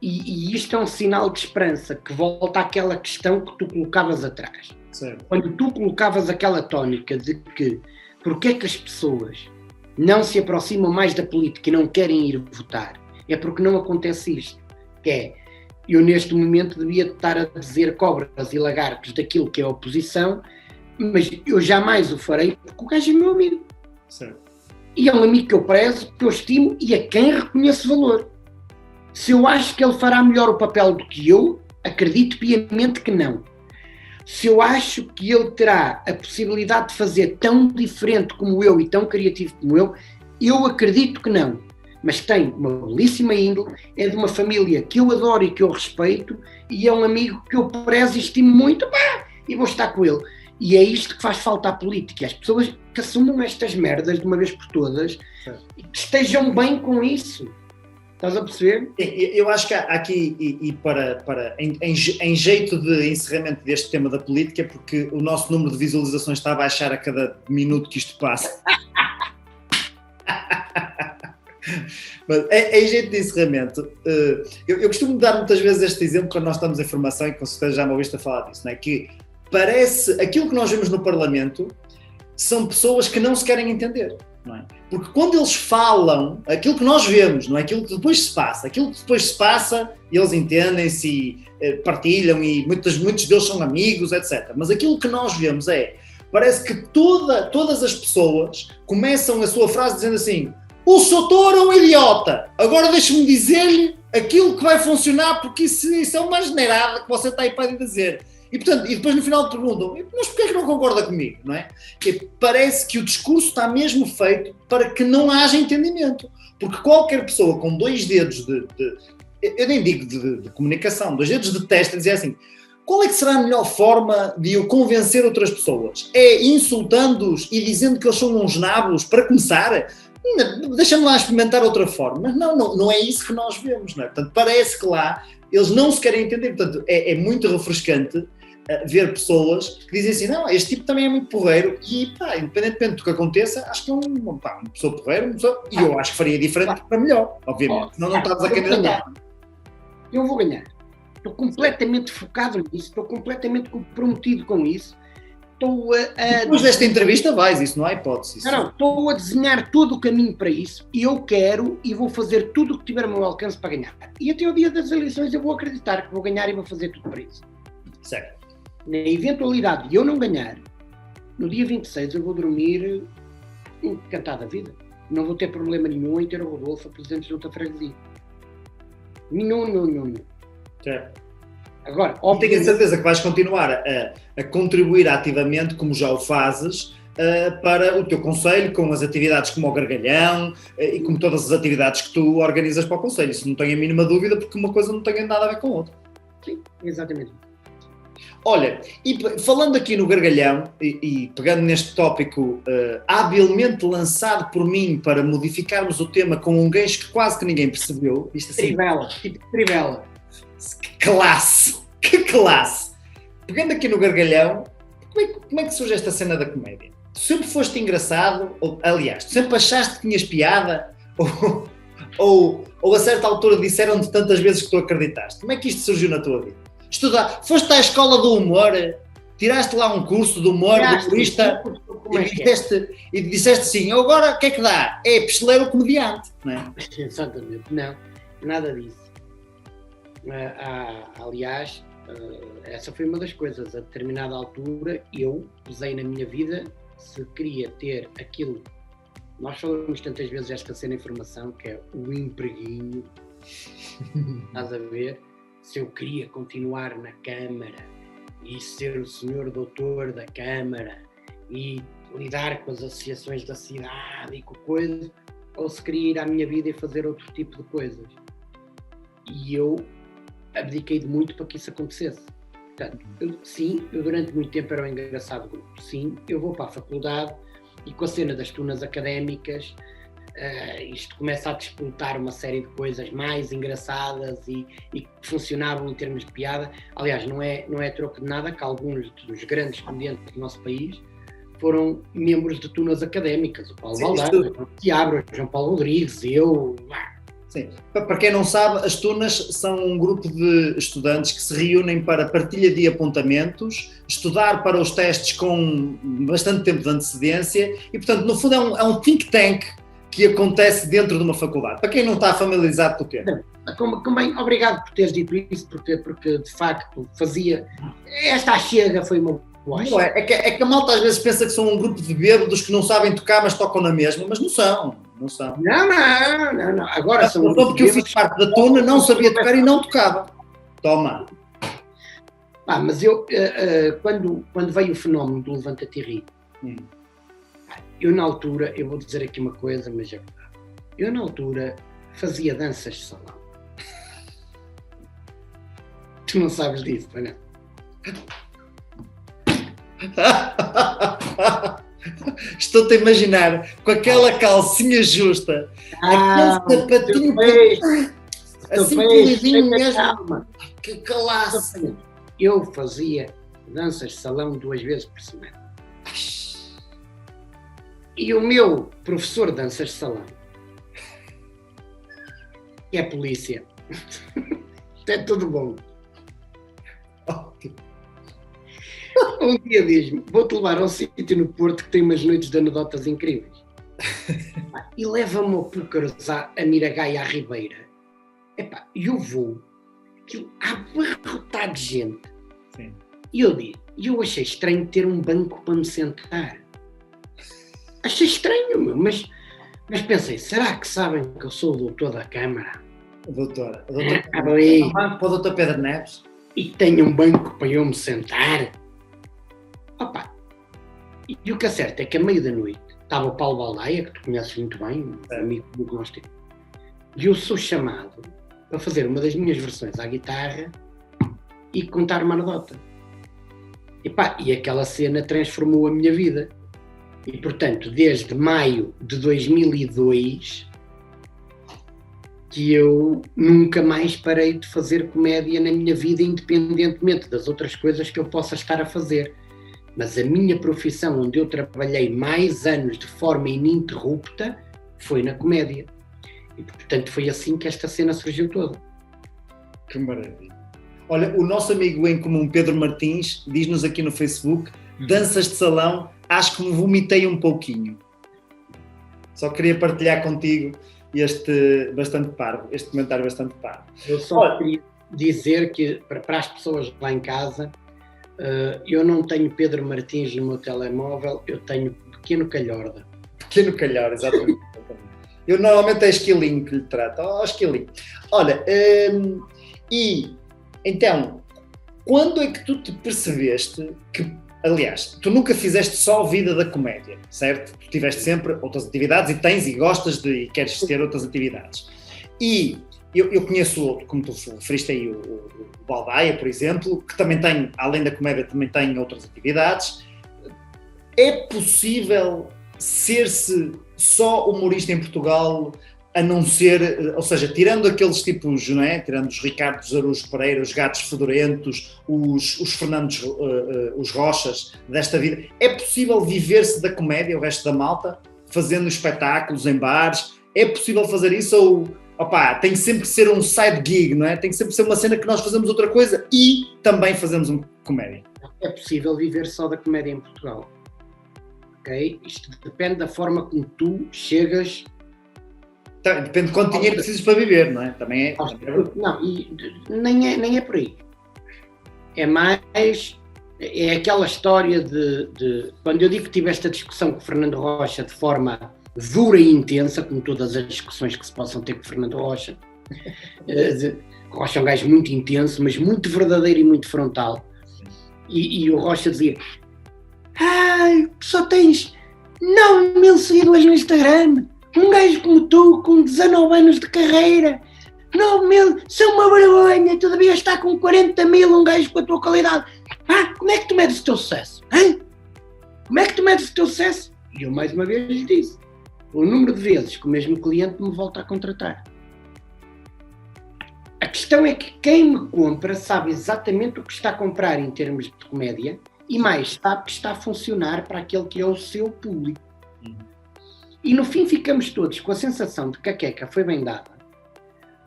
e isto é um sinal de esperança que volta àquela questão que tu colocavas atrás. Certo. Quando tu colocavas aquela tónica de que porque é que as pessoas não se aproximam mais da política e não querem ir votar, é porque não acontece isto, que é eu neste momento devia estar a dizer cobras e lagartos daquilo que é a oposição, mas eu jamais o farei porque o gajo é meu amigo. Certo. E é um amigo que eu prezo, que eu estimo e a quem reconheço valor. Se eu acho que ele fará melhor o papel do que eu, acredito piamente que não. Se eu acho que ele terá a possibilidade de fazer tão diferente como eu e tão criativo como eu acredito que não. Mas tem uma belíssima índole, é de uma família que eu adoro e que eu respeito e é um amigo que eu prezo e estimo muito, e vou estar com ele. E é isto que faz falta à política, as pessoas que assumam estas merdas de uma vez por todas e que estejam bem com isso. Estás a perceber? Eu acho que há aqui, em jeito de encerramento deste tema da política, porque o nosso número de visualizações está a baixar a cada minuto que isto passa. Mas em jeito de encerramento, eu costumo dar muitas vezes este exemplo quando nós estamos em formação, e com certeza já me ouviste a falar disso, não é? Que parece, aquilo que nós vemos no Parlamento são pessoas que não se querem entender, não é? Porque quando eles falam, aquilo que nós vemos, não é? Aquilo que depois se passa, eles entendem-se e partilham e muitos deles são amigos, etc. Mas aquilo que nós vemos parece que todas as pessoas começam a sua frase dizendo assim: o Soutor é um idiota, agora deixa-me dizer-lhe aquilo que vai funcionar, porque isso é uma generada que você está aí para dizer. E, portanto, e depois no final perguntam, mas porquê é que não concorda comigo, não é? Que parece que o discurso está mesmo feito para que não haja entendimento. Porque qualquer pessoa com dois dedos eu nem digo de comunicação, dois dedos de testa, dizer assim, qual é que será a melhor forma de eu convencer outras pessoas? É insultando-os e dizendo que eles são uns nabos para começar? Deixa-me lá experimentar outra forma. Mas não é isso que nós vemos, não é? Portanto, parece que lá eles não se querem entender. Portanto, é muito refrescante ver pessoas que dizem assim, não, este tipo também é muito porreiro e, independentemente do que aconteça, acho que é uma pessoa porreira, e eu acho que faria diferente para melhor, obviamente. Senão não estás a candidatar. Eu vou ganhar. Estou completamente focado nisso, estou completamente comprometido com isso. Depois desta entrevista vais, isso não há hipótese. Estou a desenhar todo o caminho para isso e eu quero e vou fazer tudo o que tiver ao meu alcance para ganhar. E até o dia das eleições eu vou acreditar que vou ganhar e vou fazer tudo para isso. Certo. Na eventualidade de eu não ganhar, no dia 26 eu vou dormir encantado da vida. Não vou ter problema nenhum em ter o Rodolfo a presidente de outra freguesia. Nenhum. Certo. Agora, tenho a certeza que vais continuar a contribuir ativamente, como já o fazes, para o teu conselho, com as atividades como o Gargalhão e como todas as atividades que tu organizas para o conselho. Isso não tenho a mínima dúvida, porque uma coisa não tem nada a ver com a outra. Sim, exatamente. Olha, e falando aqui no gargalhão, e pegando neste tópico habilmente lançado por mim para modificarmos o tema com um gancho que quase que ninguém percebeu, isto assim, Trivela, tipo trivela. que classe! Que classe! Pegando aqui no gargalhão, como é que surge esta cena da comédia? Tu sempre foste engraçado, aliás, tu sempre achaste que tinhas piada, ou a certa altura disseram-te tantas vezes que tu acreditaste? Como é que isto surgiu na tua vida? Estudar, foste à escola do humor, tiraste lá um curso de humor, de humorista, e disseste assim, agora o que é que dá? É picheleiro comediante, não é? Exatamente, não, nada disso. Aliás, essa foi uma das coisas. A determinada altura eu pesei na minha vida se queria ter aquilo. Nós falamos tantas vezes esta cena de informação que é o empreguinho, estás a ver? Se eu queria continuar na Câmara e ser o senhor doutor da Câmara e lidar com as associações da cidade e com coisas, ou se queria ir à minha vida e fazer outro tipo de coisas. E eu abdiquei de muito para que isso acontecesse. Portanto, eu durante muito tempo era um engraçado grupo. Sim, eu vou para a faculdade e com a cena das tunas académicas, isto começa a disputar uma série de coisas mais engraçadas e que funcionavam em termos de piada. Aliás, não é troco de nada que alguns dos grandes comediantes do nosso país foram membros de tunas académicas. O Paulo Baldaia, o João Seabra, o João Paulo Rodrigues, eu... Sim. Para quem não sabe, as tunas são um grupo de estudantes que se reúnem para partilha de apontamentos, estudar para os testes com bastante tempo de antecedência e, portanto, no fundo é um think tank que acontece dentro de uma faculdade. Para quem não está familiarizado com o tema. Também, obrigado por teres dito isso, porque de facto fazia... Esta chega foi uma boa. É que a malta às vezes pensa que são um grupo de bêbados que não sabem tocar, mas tocam na mesma, mas não são. Não. Agora são porque eu fiz parte da tuna, não sabia tocar e não tocava. Toma. Mas eu, quando veio o fenómeno do Levanta-te e Ri, eu na altura, eu vou dizer aqui uma coisa, mas é verdade. Eu na altura fazia danças de salão. Tu não sabes disso, não é? Estou-te a imaginar com aquela calcinha justa, aquele sapatinho assim polidinho mesmo. Que calaço! Eu fazia danças de salão 2 vezes por semana. E o meu professor de danças de salão, que é polícia, isto é tudo bom. Um dia diz-me, vou-te levar a um sítio no Porto que tem umas noites de anedotas incríveis. E leva-me ao Púcaros, a Miragaia, à Ribeira. E eu vou, aquilo abarrotado de gente. Sim. E eu achei estranho ter um banco para me sentar. Achei estranho, mas pensei, será que sabem que eu sou o doutor da Câmara? O doutor para o doutor Pedro Neves. E tenho um banco para eu me sentar. E o que é certo é que à meia da noite estava o Paulo Baldaia, que tu conheces muito bem, um amigo que nós temos, e eu sou chamado para fazer uma das minhas versões à guitarra e contar uma anedota. E aquela cena transformou a minha vida. E, portanto, desde maio de 2002 que eu nunca mais parei de fazer comédia na minha vida, independentemente das outras coisas que eu possa estar a fazer. Mas a minha profissão, onde eu trabalhei mais anos de forma ininterrupta, foi na comédia. E, portanto, foi assim que esta cena surgiu toda. Que maravilha. Olha, o nosso amigo em comum, Pedro Martins, diz-nos aqui no Facebook, danças de salão, acho que me vomitei um pouquinho. Só queria partilhar contigo este comentário bastante parvo. Eu só queria dizer que, para as pessoas lá em casa, eu não tenho Pedro Martins no meu telemóvel, eu tenho Pequeno Calhorda. Pequeno Calhorda, exatamente. Eu normalmente é Esquilinho que lhe trato. Esquilinho. Olha, e então, quando é que tu te percebeste que, aliás, tu nunca fizeste só vida da comédia, certo? Tu tiveste sempre outras atividades e tens e gostas e queres ter outras atividades. E eu conheço outro, como tu referiste aí, o Baldaia, por exemplo, que também tem, além da comédia, também tem outras atividades. É possível ser-se só humorista em Portugal, a não ser, ou seja, tirando aqueles tipos, não é? Tirando os Ricardo Araújo Pereira, os Gatos Fedorentos, os Fernandes, os Rochas desta vida, é possível viver-se da comédia, o resto da malta, fazendo espetáculos em bares? É possível fazer isso ou, opá, tem sempre que ser um side gig, não é? Tem que sempre ser uma cena que nós fazemos outra coisa e também fazemos uma comédia? É possível viver só da comédia em Portugal. Ok? Isto depende da forma como tu chegas. Depende de quanto dinheiro precisas para viver, não é? Também é. Não, e nem é por aí. É mais. É aquela história de. Quando eu digo que tive esta discussão com o Fernando Rocha de forma dura e intensa, como todas as discussões que se possam ter com o Fernando Rocha. Rocha é um gajo muito intenso, mas muito verdadeiro e muito frontal. E o Rocha dizia: ai, só tens 9.000 seguidores no Instagram. Um gajo como tu, com 19 anos de carreira, 9.000, são uma vergonha, tu devias estar com 40.000, um gajo com a tua qualidade. Como é que tu medes o teu sucesso? Como é que tu medes o teu sucesso? E eu mais uma vez lhe disse: o número de vezes que o mesmo cliente me volta a contratar. A questão é que quem me compra sabe exatamente o que está a comprar em termos de comédia e mais, sabe que está a funcionar para aquele que é o seu público. E no fim ficamos todos com a sensação de que a queca foi bem dada,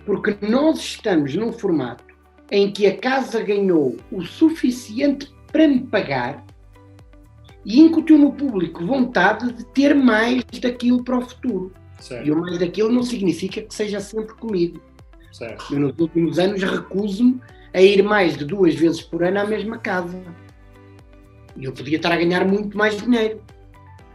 porque nós estamos num formato em que a casa ganhou o suficiente para me pagar e incutiu no público vontade de ter mais daquilo para o futuro. Certo. E o mais daquilo não significa que seja sempre comigo. Certo. Eu nos últimos anos recuso-me a ir mais de 2 vezes por ano à mesma casa. E eu podia estar a ganhar muito mais dinheiro.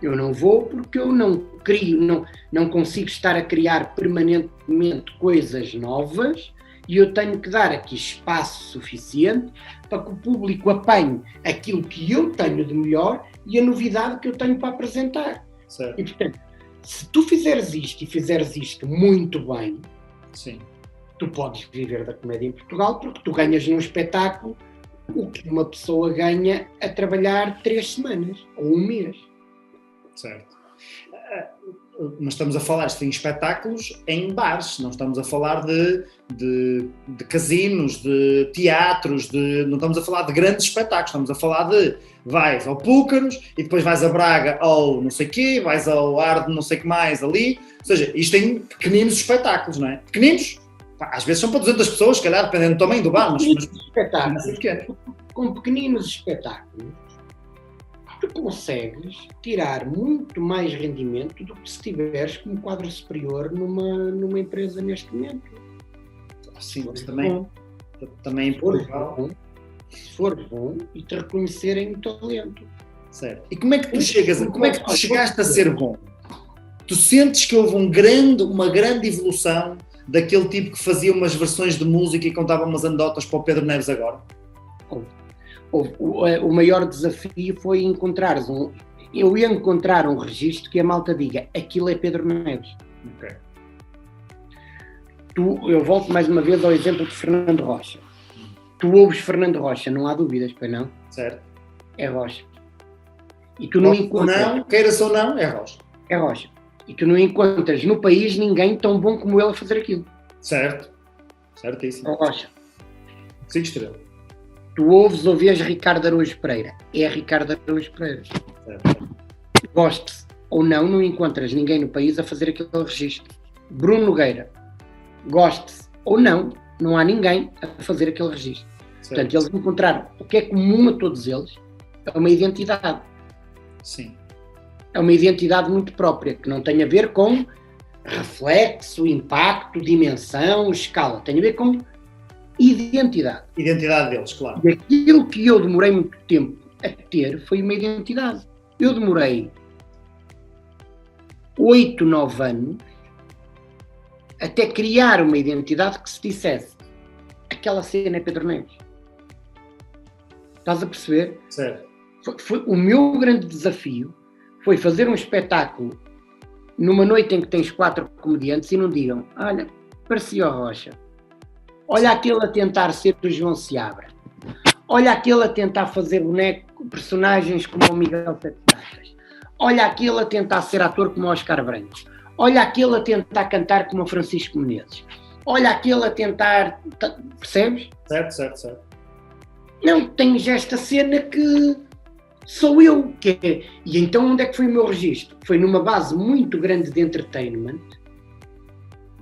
Eu não vou porque eu não crio, não consigo estar a criar permanentemente coisas novas e eu tenho que dar aqui espaço suficiente para que o público apanhe aquilo que eu tenho de melhor e a novidade que eu tenho para apresentar. Certo. E portanto, se tu fizeres isto e fizeres isto muito bem, sim, tu podes viver da comédia em Portugal porque tu ganhas num espetáculo o que uma pessoa ganha a trabalhar 3 semanas ou 1 mês. Certo. Mas estamos a falar em espetáculos em bares, não estamos a falar de casinos, de teatros, não estamos a falar de grandes espetáculos, estamos a falar de vais ao Púcaros e depois vais a Braga ao não sei quê, vais ao Arde não sei o que mais ali, ou seja, isto tem pequeninos espetáculos, não é? Pequeninos, às vezes são para 200 pessoas, se calhar, dependendo do tamanho do bar, mas espetáculos, com pequeninos espetáculos, tu consegues tirar muito mais rendimento do que se tiveres como quadro superior numa empresa neste momento. Sim, mas também em Portugal. Se for bom e te reconhecerem o talento. Certo. E como é que tu chegaste a ser bom? Tu sentes que houve uma grande evolução daquele tipo que fazia umas versões de música e contava umas anedotas para o Pedro Neves agora? O maior desafio foi encontrares eu ia encontrar um registro que a malta diga: aquilo é Pedro Neves. Okay. Eu volto mais uma vez ao exemplo de Fernando Rocha. Tu ouves Fernando Rocha, não há dúvidas, pois não? Certo. É Rocha. E tu não encontras... Não, queira-se ou não, é Rocha. É Rocha. E tu não encontras no país ninguém tão bom como ele a fazer aquilo. Certo. Certíssimo. É Rocha. 5 estrelas. Tu ouves Ricardo Araújo Pereira. É Ricardo Araújo Pereira. Certo. Goste ou não encontras ninguém no país a fazer aquele registro. Bruno Nogueira. Goste ou não há ninguém a fazer aquele registro. Certo. Portanto, eles encontraram o que é comum a todos eles, é uma identidade. Sim. É uma identidade muito própria, que não tem a ver com reflexo, impacto, dimensão, escala. Tem a ver com identidade. Identidade deles, claro. E aquilo que eu demorei muito tempo a ter foi uma identidade. Eu demorei 8, 9 anos até criar uma identidade que se dissesse: aquela cena é Pedro Neves. Estás a perceber? Certo. Foi o meu grande desafio foi fazer um espetáculo numa noite em que tens 4 comediantes e não digam: olha, parecia o Rocha. Olha aquele a tentar ser o João Seabra. Olha aquele a tentar fazer personagens como o Miguel Sete Taças. Olha aquele a tentar ser ator como o Oscar Branco. Olha aquele a tentar cantar como o Francisco Menezes. Olha aquele a tentar... Percebes? Certo. Não, tens esta cena que sou eu. E então onde é que foi o meu registro? Foi numa base muito grande de entertainment.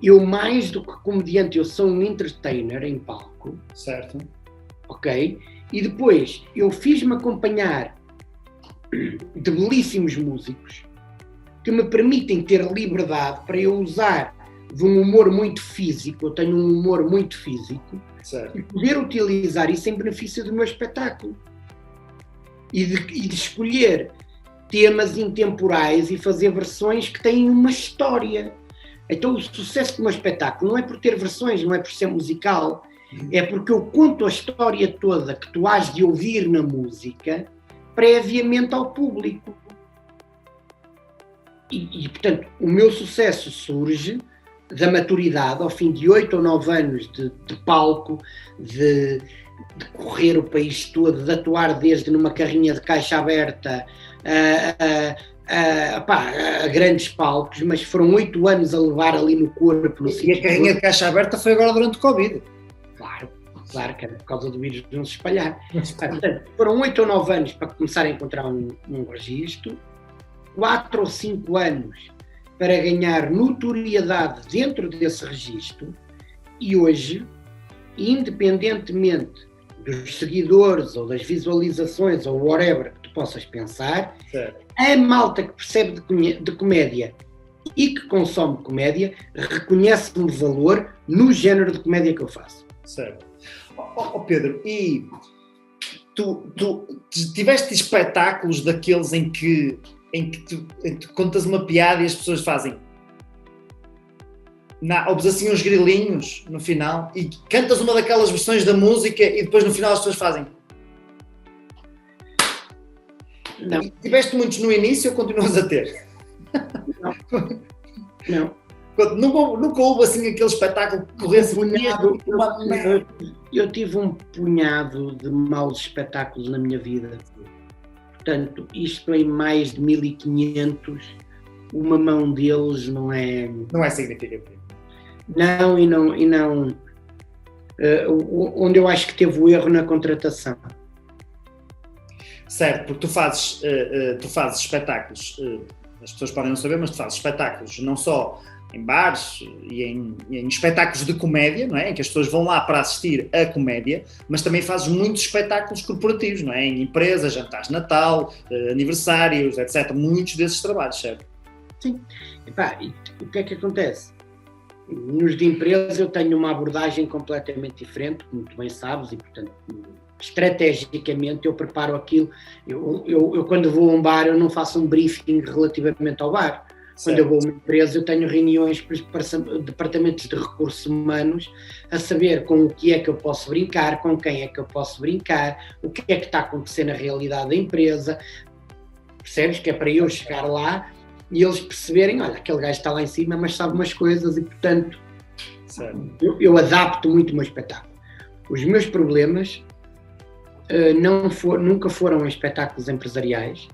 Eu, mais do que comediante, eu sou um entertainer em palco. Certo. Ok? E depois eu fiz-me acompanhar de belíssimos músicos que me permitem ter liberdade para eu usar de um humor muito físico, eu tenho um humor muito físico, certo. E poder utilizar isso em benefício do meu espetáculo. E de escolher temas intemporais e fazer versões que têm uma história. Então o sucesso do meu espetáculo não é por ter versões, não é por ser musical, é porque eu conto a história toda que tu has de ouvir na música previamente ao público. E portanto, o meu sucesso surge da maturidade, ao fim de 8 ou 9 anos de palco, de correr o país todo, de atuar desde numa carrinha de caixa aberta a grandes palcos, mas foram 8 anos a levar ali no corpo. No e a carrinha de caixa aberta foi agora durante o Covid. Claro, que era por causa do vírus não se espalhar. Portanto, foram 8 ou 9 anos para começar a encontrar um registro, 4 ou 5 anos para ganhar notoriedade dentro desse registro, e hoje, independentemente dos seguidores ou das visualizações ou whatever que tu possas pensar, certo. A malta que percebe de comédia e que consome comédia reconhece-me valor no género de comédia que eu faço. Certo. Pedro, e tu tiveste espetáculos daqueles em que tu contas uma piada e as pessoas fazem ouves assim uns grilinhos no final e cantas uma daquelas versões da música e depois no final as pessoas fazem? Não. E tiveste muitos no início ou continuas a ter? Não. Nunca houve assim aquele espetáculo que corresse eu tive um punhado de maus espetáculos na minha vida. Portanto, isto em mais de 1500, uma mão deles não é... Não é significativo. Não. Onde eu acho que teve o erro na contratação. Certo, porque tu fazes espetáculos, as pessoas podem não saber, mas tu fazes espetáculos não só em bares e em espetáculos de comédia, não é? Em que as pessoas vão lá para assistir a comédia, mas também fazes muitos espetáculos corporativos, não é? Em empresas, jantares de Natal, aniversários, etc. Muitos desses trabalhos, certo? Sim. E o que é que acontece? Nos de empresa eu tenho uma abordagem completamente diferente, como tu bem sabes, e portanto, estrategicamente eu preparo aquilo. Eu quando vou a um bar, eu não faço um briefing relativamente ao bar. Quando eu vou a uma empresa, eu tenho reuniões para departamentos de recursos humanos a saber com o que é que eu posso brincar, com quem é que eu posso brincar, o que é que está a acontecer na realidade da empresa. Percebes? Que é para eu chegar lá e eles perceberem, olha, aquele gajo está lá em cima, mas sabe umas coisas e, portanto, eu adapto muito o meu espetáculo. Os meus problemas nunca foram em espetáculos empresariais,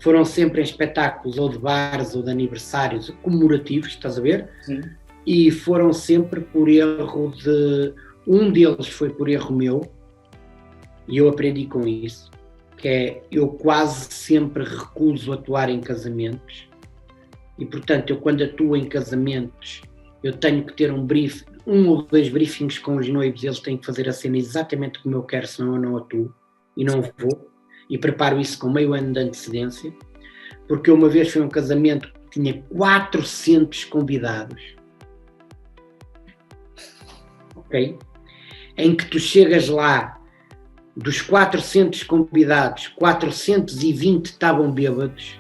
foram sempre em espetáculos ou de bares ou de aniversários comemorativos, estás a ver? Sim. E foram sempre por erro um deles foi por erro meu, e eu aprendi com isso, que é, eu quase sempre recuso atuar em casamentos, e portanto eu quando atuo em casamentos, eu tenho que ter um ou 2 briefings com os noivos, eles têm que fazer a cena exatamente como eu quero, senão eu não atuo, e não vou. E preparo isso com meio ano de antecedência, porque uma vez foi um casamento que tinha 400 convidados, ok? Em que tu chegas lá, dos 400 convidados, 420 estavam bêbados,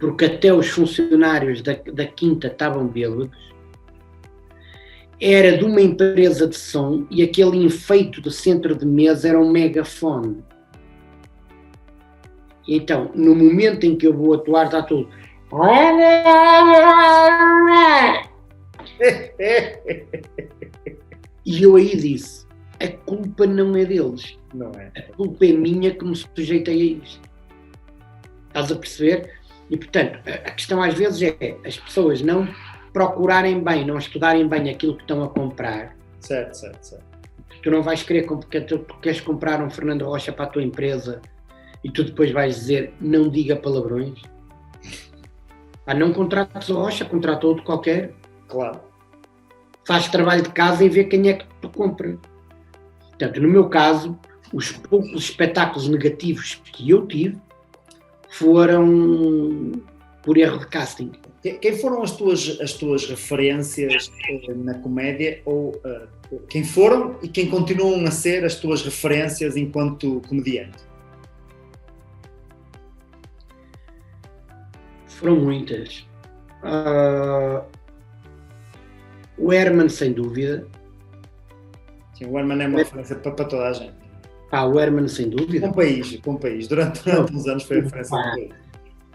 porque até os funcionários da quinta estavam bêbados, era de uma empresa de som e aquele enfeite do centro de mesa era um megafone. Então, no momento em que eu vou atuar, está tudo. E eu aí disse, a culpa não é deles, Não é? a culpa é minha que me sujeitei a isto. Estás a perceber? E, portanto, a questão às vezes é as pessoas não procurarem bem, não estudarem bem aquilo que estão a comprar. Certo. Tu não vais querer, porque tu queres comprar um Fernando Rocha para a tua empresa e tu depois vais dizer, não diga palavrões. Não contrates o Rocha, contrata outro qualquer. Claro. Faz trabalho de casa e vê quem é que tu compra. Portanto, no meu caso, os poucos espetáculos negativos que eu tive foram por erro de casting. Quem foram as tuas referências na comédia? Ou quem foram e quem continuam a ser as tuas referências enquanto comediante? Foram muitas. O Herman, sem dúvida. Sim, o Herman é uma referência para toda a gente. O Herman, sem dúvida. Com o país. Durante uns anos foi a referência do país.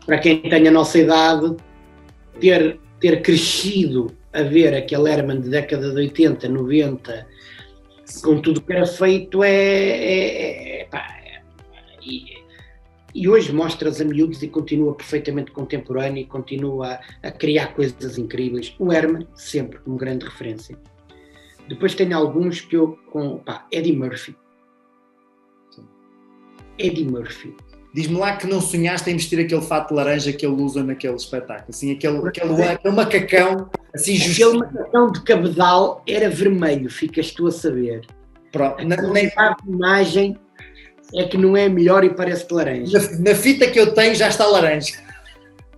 Para quem tem a nossa idade, ter crescido a ver aquele Herman de década de 80, 90, com tudo que era feito, e hoje mostras a miúdos e continua perfeitamente contemporâneo e continua a criar coisas incríveis. O Herman, sempre como grande referência. Depois tenho alguns que eu, Eddie Murphy. Eddie Murphy. Diz-me lá que não sonhaste em vestir aquele fato de laranja que ele usa naquele espetáculo. Assim, aquele macacão, assim, justinho. Aquele macacão de cabedal era vermelho, ficas tu a saber. Pronto. A imagem é que não é melhor e parece de laranja. Na fita que eu tenho já está laranja.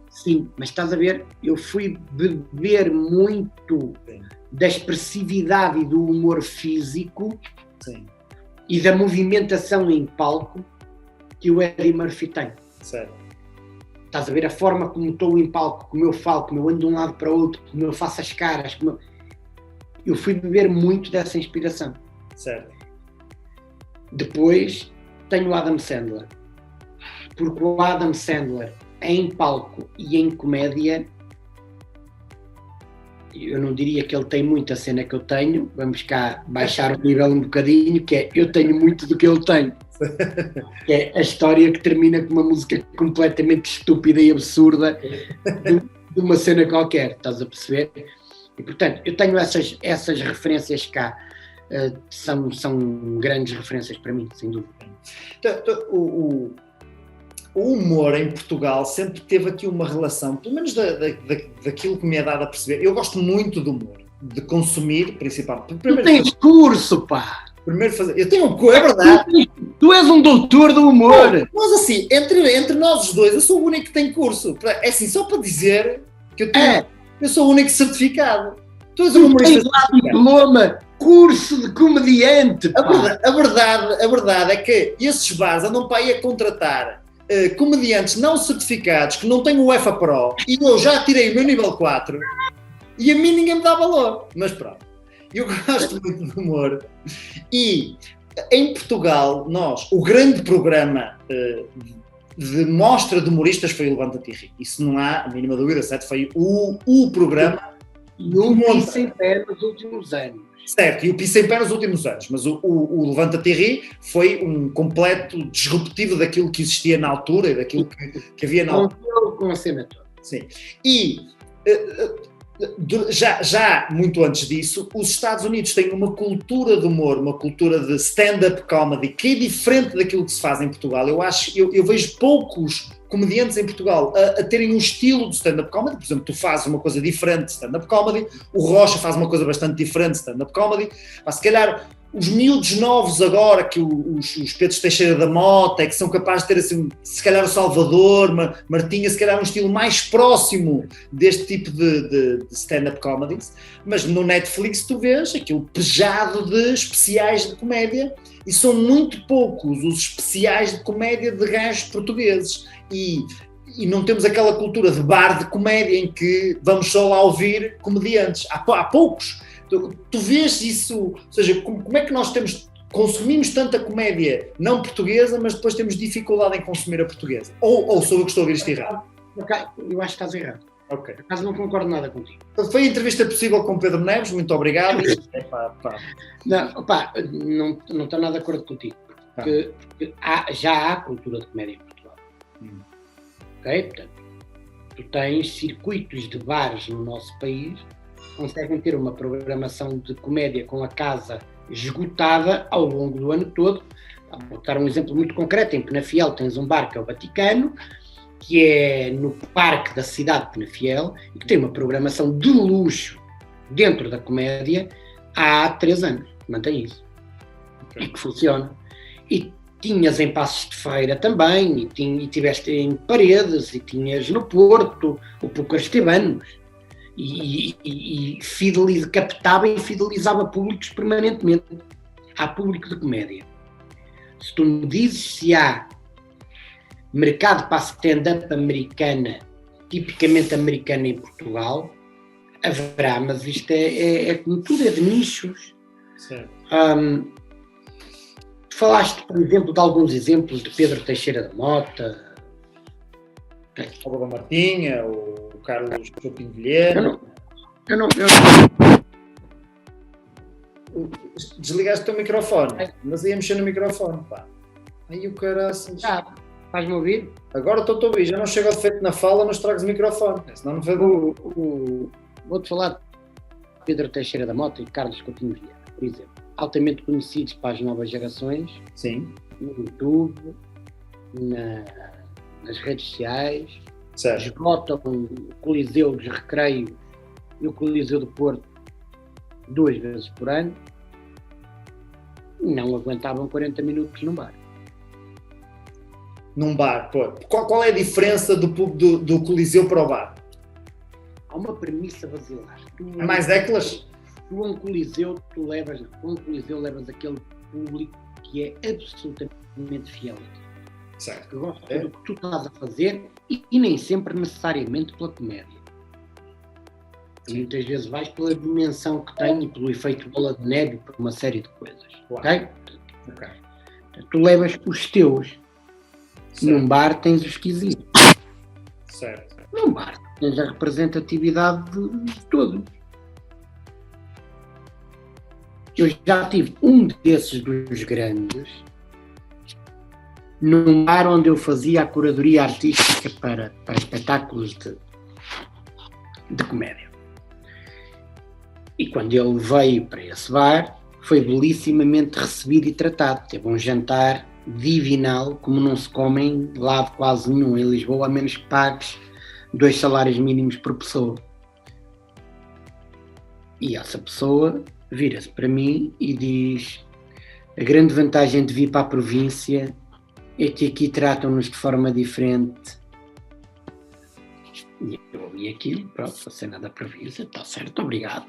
Sim, mas estás a ver, eu fui beber muito da expressividade e do humor físico. Sim. E da movimentação em palco que o Eddie Murphy tem. Certo. Estás a ver a forma como estou em palco, como eu falo, como eu ando de um lado para o outro, como eu faço as caras. Eu fui beber muito dessa inspiração. Certo. Depois tenho o Adam Sandler. Porque o Adam Sandler, em palco e em comédia, eu não diria que ele tem muita cena que eu tenho, vamos cá baixar o nível um bocadinho, que é, eu tenho muito do que ele tem. Que é a história que termina com uma música completamente estúpida e absurda de uma cena qualquer, estás a perceber? E portanto, eu tenho essas referências cá, são grandes referências para mim, sem dúvida. Então, o humor em Portugal sempre teve aqui uma relação, pelo menos daquilo que me é dado a perceber. Eu gosto muito do humor, de consumir, principalmente. Tu tens curso, pá! Primeiro fazer. Eu tenho um é verdade. Tu és um doutor do humor! Mas assim, entre nós os dois, eu sou o único que tem curso. É assim, só para dizer que eu sou o único certificado. Tu és um humorista certificado. Diploma, curso de comediante, pá! A verdade é que esses bares andam para aí a contratar comediantes não certificados que não têm o EFA Pro e eu já tirei o meu nível 4 e a mim ninguém me dá valor, mas pronto, eu gosto muito de humor e em Portugal o grande programa de mostra de humoristas foi o Levanta-te e Ri, isso não há a mínima dúvida, certo? Foi o programa e o Piso em Pé nos últimos anos. Certo, e o Piso em Pé nos últimos anos, mas o Levanta-te e Ri foi um completo disruptivo daquilo que existia na altura e daquilo que havia na altura. Com a cena toda. Sim. E já muito antes disso, os Estados Unidos têm uma cultura de humor, uma cultura de stand-up comedy que é diferente daquilo que se faz em Portugal. Eu vejo poucos comediantes em Portugal a terem um estilo de stand-up comedy. Por exemplo, tu fazes uma coisa diferente de stand-up comedy, o Rocha faz uma coisa bastante diferente de stand-up comedy. Mas se calhar os miúdos novos agora, que os Pedros Teixeira da Mota, que são capazes de ter assim, se calhar o Salvador, Martinha, se calhar um estilo mais próximo deste tipo de stand-up comedies, mas no Netflix tu vês aquilo pejado de especiais de comédia e são muito poucos os especiais de comédia de gajos portugueses e não temos aquela cultura de bar de comédia em que vamos só lá ouvir comediantes, há poucos. Tu vês isso, ou seja, como é que nós consumimos tanta comédia não portuguesa, mas depois temos dificuldade em consumir a portuguesa? Ou sou eu que estou a ouvir isto errado? Eu acho que estás errado. Ok. Por acaso não concordo nada contigo. Foi a entrevista possível com o Pedro Neves, muito obrigado. Não estou nada de acordo contigo. Porque já há cultura de comédia em Portugal. Ok? Portanto, tu tens circuitos de bares no nosso país que conseguem ter uma programação de comédia com a casa esgotada ao longo do ano todo. Vou dar um exemplo muito concreto. Em Penafiel tens um bar que é o Vaticano, que é no parque da cidade de Penafiel e que tem uma programação de luxo dentro da comédia há 3 anos. Mantém isso. Okay. E que funciona. E tinhas em Passos de Feira também, e tiveste em Paredes, e tinhas no Porto, o Poucas Estebanos, e captava e fidelizava públicos permanentemente. Há público de comédia. Se tu me dizes se há mercado para a stand-up americana, tipicamente americana em Portugal, haverá, mas isto é como tudo, é de nichos. Falaste, por exemplo, de alguns exemplos de Pedro Teixeira da Mota, o Boba Martinha, o Carlos Chopin Vilhena. Eu não. Desligaste o teu microfone, mas ia mexer no microfone, pá. Aí o caraças. Estás-me a ouvir? Agora estou a ouvir, já não chego ao defeito na fala, não estragues o microfone, senão não vou. Vou-te falar de Pedro Teixeira da Mota e Carlos Coutinho Vilhena, por exemplo. Altamente conhecidos para as novas gerações. Sim. No YouTube, nas redes sociais. Certo. Esgotam o Coliseu dos Recreios e o Coliseu do Porto 2 vezes por ano. Não aguentavam 40 minutos num bar. Num bar, pô. Qual é a diferença do Coliseu para o bar? Há uma premissa basilar. É mais Eclas? Tu a um Coliseu levas aquele público que é absolutamente fiel. Certo. Que gosta do que tu estás a fazer e nem sempre necessariamente pela comédia. Muitas vezes vais pela dimensão que tem e pelo efeito bola de neve e por uma série de coisas. Ok? Tu levas os teus. Certo. Num bar tens os quesitos. Certo. Num bar tens a representatividade de todos. Eu já tive um desses dos grandes num bar onde eu fazia a curadoria artística para espetáculos de comédia. E quando ele veio para esse bar, foi belissimamente recebido e tratado. Teve um jantar divinal, como não se come em lado quase nenhum em Lisboa, a menos que pagues 2 salários mínimos por pessoa. E essa pessoa vira-se para mim e diz: a grande vantagem de vir para a província é que aqui tratam-nos de forma diferente. E eu ouvi aquilo, pronto, a cena da província, está certo, obrigado.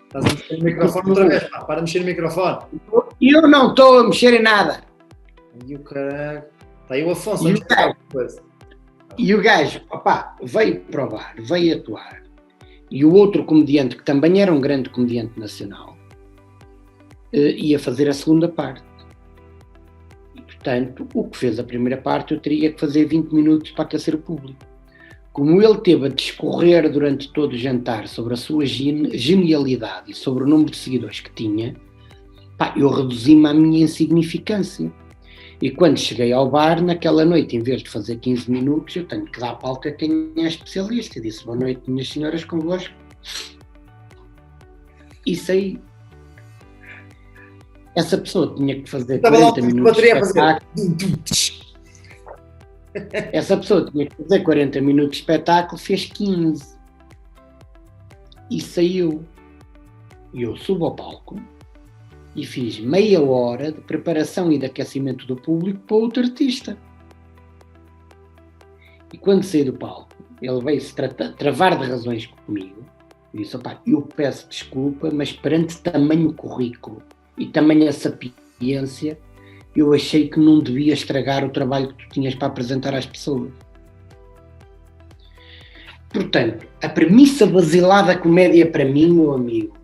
Estás a mexer no microfone outra vez, pá, para de mexer no microfone. Eu não estou a mexer em nada. E o caralho. Está aí o Afonso. E o gajo, veio provar, veio atuar. E o outro comediante, que também era um grande comediante nacional, ia fazer a segunda parte. E, portanto, o que fez a primeira parte, eu teria que fazer 20 minutos para aquecer o público. Como ele teve a discorrer durante todo o jantar sobre a sua genialidade e sobre o número de seguidores que tinha, eu reduzi-me à minha insignificância. E quando cheguei ao bar, naquela noite, em vez de fazer 15 minutos, eu tenho que dar palco a quem é especialista. Eu disse: boa noite, minhas senhoras, convosco. E saí. Essa pessoa tinha que fazer 40 minutos de espetáculo. Essa pessoa tinha que fazer 40 minutos de espetáculo, fez 15. E saiu. E eu subo ao palco e fiz meia hora de preparação e de aquecimento do público para outro artista. E quando saí do palco, ele veio-se travar de razões comigo e disse: eu peço desculpa, mas perante tamanho currículo e tamanha sapiência, eu achei que não devia estragar o trabalho que tu tinhas para apresentar às pessoas. Portanto, a premissa basilar da comédia para mim, meu amigo,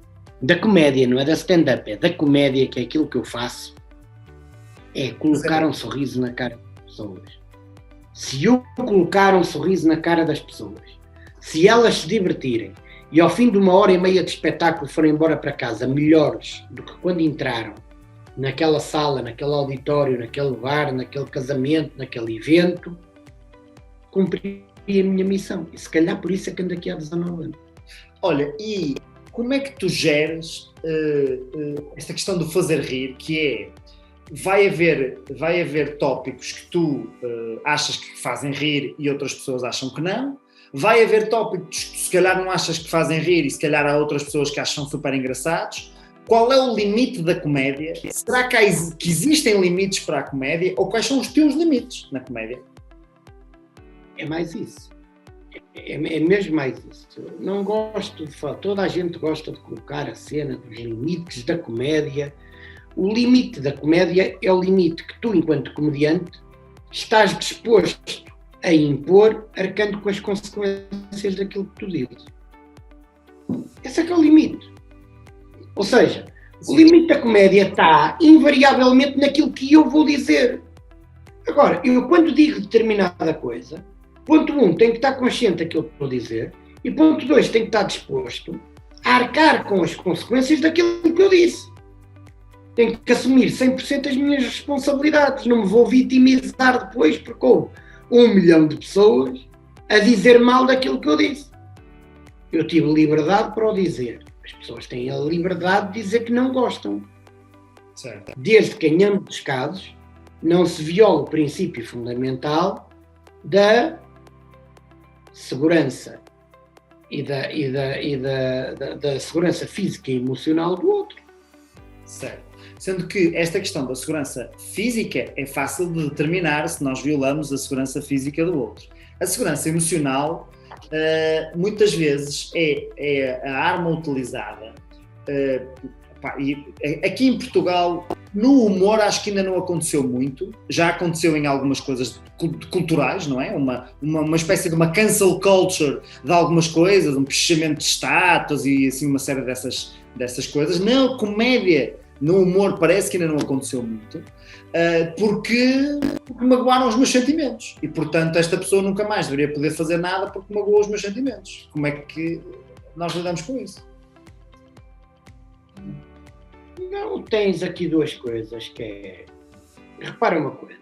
da comédia, não é da stand-up, é da comédia, que é aquilo que eu faço, é colocar um sorriso na cara das pessoas. Se eu colocar um sorriso na cara das pessoas, se elas se divertirem e ao fim de 1h30 de espetáculo forem embora para casa melhores do que quando entraram naquela sala, naquele auditório, naquele bar, naquele casamento, naquele evento, cumpri a minha missão. E se calhar por isso é que ando aqui há 19 anos. Olha, e como é que tu geres esta questão do fazer rir, que é, vai haver tópicos que tu achas que fazem rir e outras pessoas acham que não, vai haver tópicos que se calhar não achas que fazem rir e se calhar há outras pessoas que acham super engraçados. Qual é o limite da comédia? Será que existem limites para a comédia ou quais são os teus limites na comédia? É mais isso. É mesmo mais isso. Não gosto de falar. Toda a gente gosta de colocar a cena dos limites da comédia. O limite da comédia é o limite que tu, enquanto comediante, estás disposto a impor, arcando com as consequências daquilo que tu dizes. Esse é que é o limite. Ou seja, o limite da comédia está invariavelmente naquilo que eu vou dizer. Agora, eu quando digo determinada coisa, ponto 1, tenho que estar consciente daquilo que estou a dizer, e ponto 2, tenho que estar disposto a arcar com as consequências daquilo que eu disse. Tenho que assumir 100% as minhas responsabilidades, não me vou vitimizar depois porque houve 1 milhão de pessoas a dizer mal daquilo que eu disse. Eu tive liberdade para o dizer. As pessoas têm a liberdade de dizer que não gostam. Certo. Desde que em ambos os casos não se viola o princípio fundamental da segurança e da segurança física e emocional do outro. Certo. Sendo que esta questão da segurança física é fácil de determinar se nós violamos a segurança física do outro. A segurança emocional muitas vezes é a arma utilizada. E aqui em Portugal, no humor, acho que ainda não aconteceu muito. Já aconteceu em algumas coisas culturais, não é? Uma espécie de uma cancel culture de algumas coisas, um fechamento de estátuas e assim uma série dessas coisas. Na comédia, no humor, parece que ainda não aconteceu muito, porque magoaram os meus sentimentos. E, portanto, esta pessoa nunca mais deveria poder fazer nada porque magoou os meus sentimentos. Como é que nós lidamos com isso? Não, tens aqui duas coisas, que é... Repara uma coisa.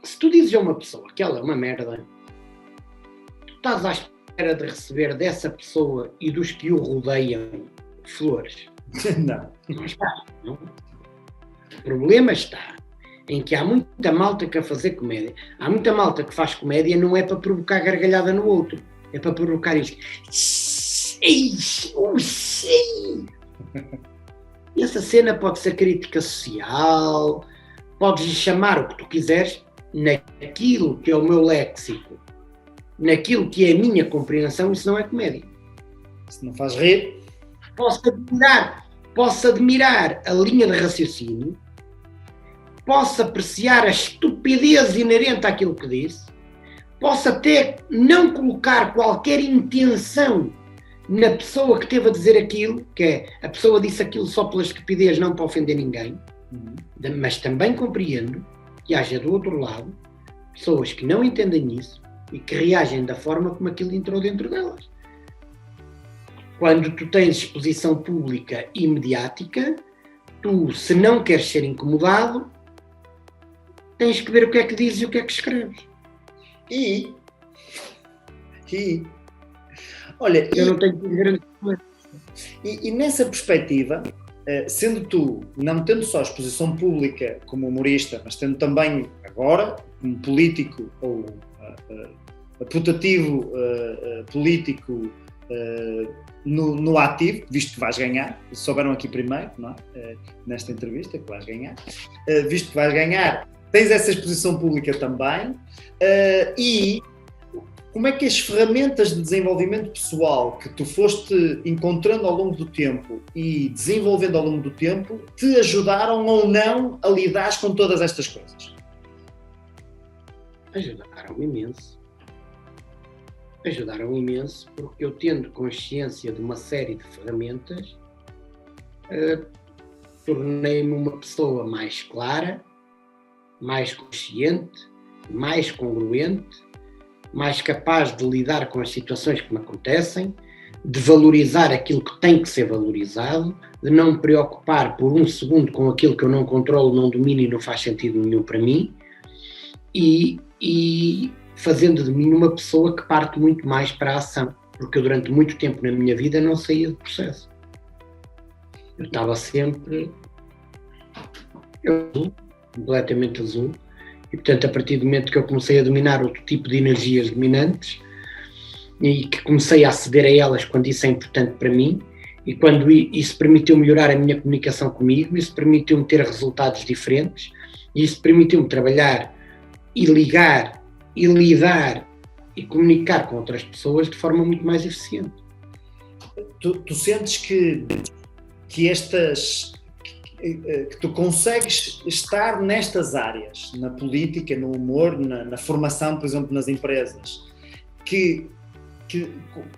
Se tu dizes a uma pessoa que ela é uma merda, tu estás à espera de receber dessa pessoa e dos que o rodeiam flores. Não. Não está, não. O problema está em que há muita malta que a fazer comédia. Há muita malta que faz comédia não é para provocar gargalhada no outro. É para provocar isto. E essa cena pode ser crítica social, podes chamar o que tu quiseres, naquilo que é o meu léxico, naquilo que é a minha compreensão, isso não é comédia. Se não faz rir... Posso admirar a linha de raciocínio, posso apreciar a estupidez inerente àquilo que disse, posso até não colocar qualquer intenção na pessoa que esteve a dizer aquilo, que é a pessoa disse aquilo só pela estupidez, não para ofender ninguém, mas também compreendo que haja do outro lado pessoas que não entendem isso e que reagem da forma como aquilo entrou dentro delas. Quando tu tens exposição pública e mediática, tu, se não queres ser incomodado, tens que ver o que é que dizes e o que é que escreves. Olha, eu não tenho que dizer grande coisa. E nessa perspectiva, sendo tu, não tendo só exposição pública como humorista, mas tendo também agora, como político ou putativo político no ativo, visto que vais ganhar, souberam aqui primeiro, não é? Nesta entrevista, que vais ganhar, visto que vais ganhar, tens essa exposição pública também, e como é que as ferramentas de desenvolvimento pessoal que tu foste encontrando ao longo do tempo e desenvolvendo ao longo do tempo te ajudaram ou não a lidar com todas estas coisas? Ajudaram imenso porque eu, tendo consciência de uma série de ferramentas, tornei-me uma pessoa mais clara, mais consciente, mais congruente, mais capaz de lidar com as situações que me acontecem, de valorizar aquilo que tem que ser valorizado, de não me preocupar por um segundo com aquilo que eu não controlo, não domino e não faz sentido nenhum para mim, e fazendo de mim uma pessoa que parte muito mais para a ação, porque eu durante muito tempo na minha vida não saía do processo. Eu estava sempre completamente azul, e portanto a partir do momento que eu comecei a dominar outro tipo de energias dominantes e que comecei a aceder a elas quando isso é importante para mim, e quando isso permitiu melhorar a minha comunicação comigo, isso permitiu-me ter resultados diferentes, isso permitiu-me trabalhar e ligar e lidar e comunicar com outras pessoas de forma muito mais eficiente. Tu sentes que tu consegues estar nestas áreas, na política, no humor, na formação, por exemplo, nas empresas,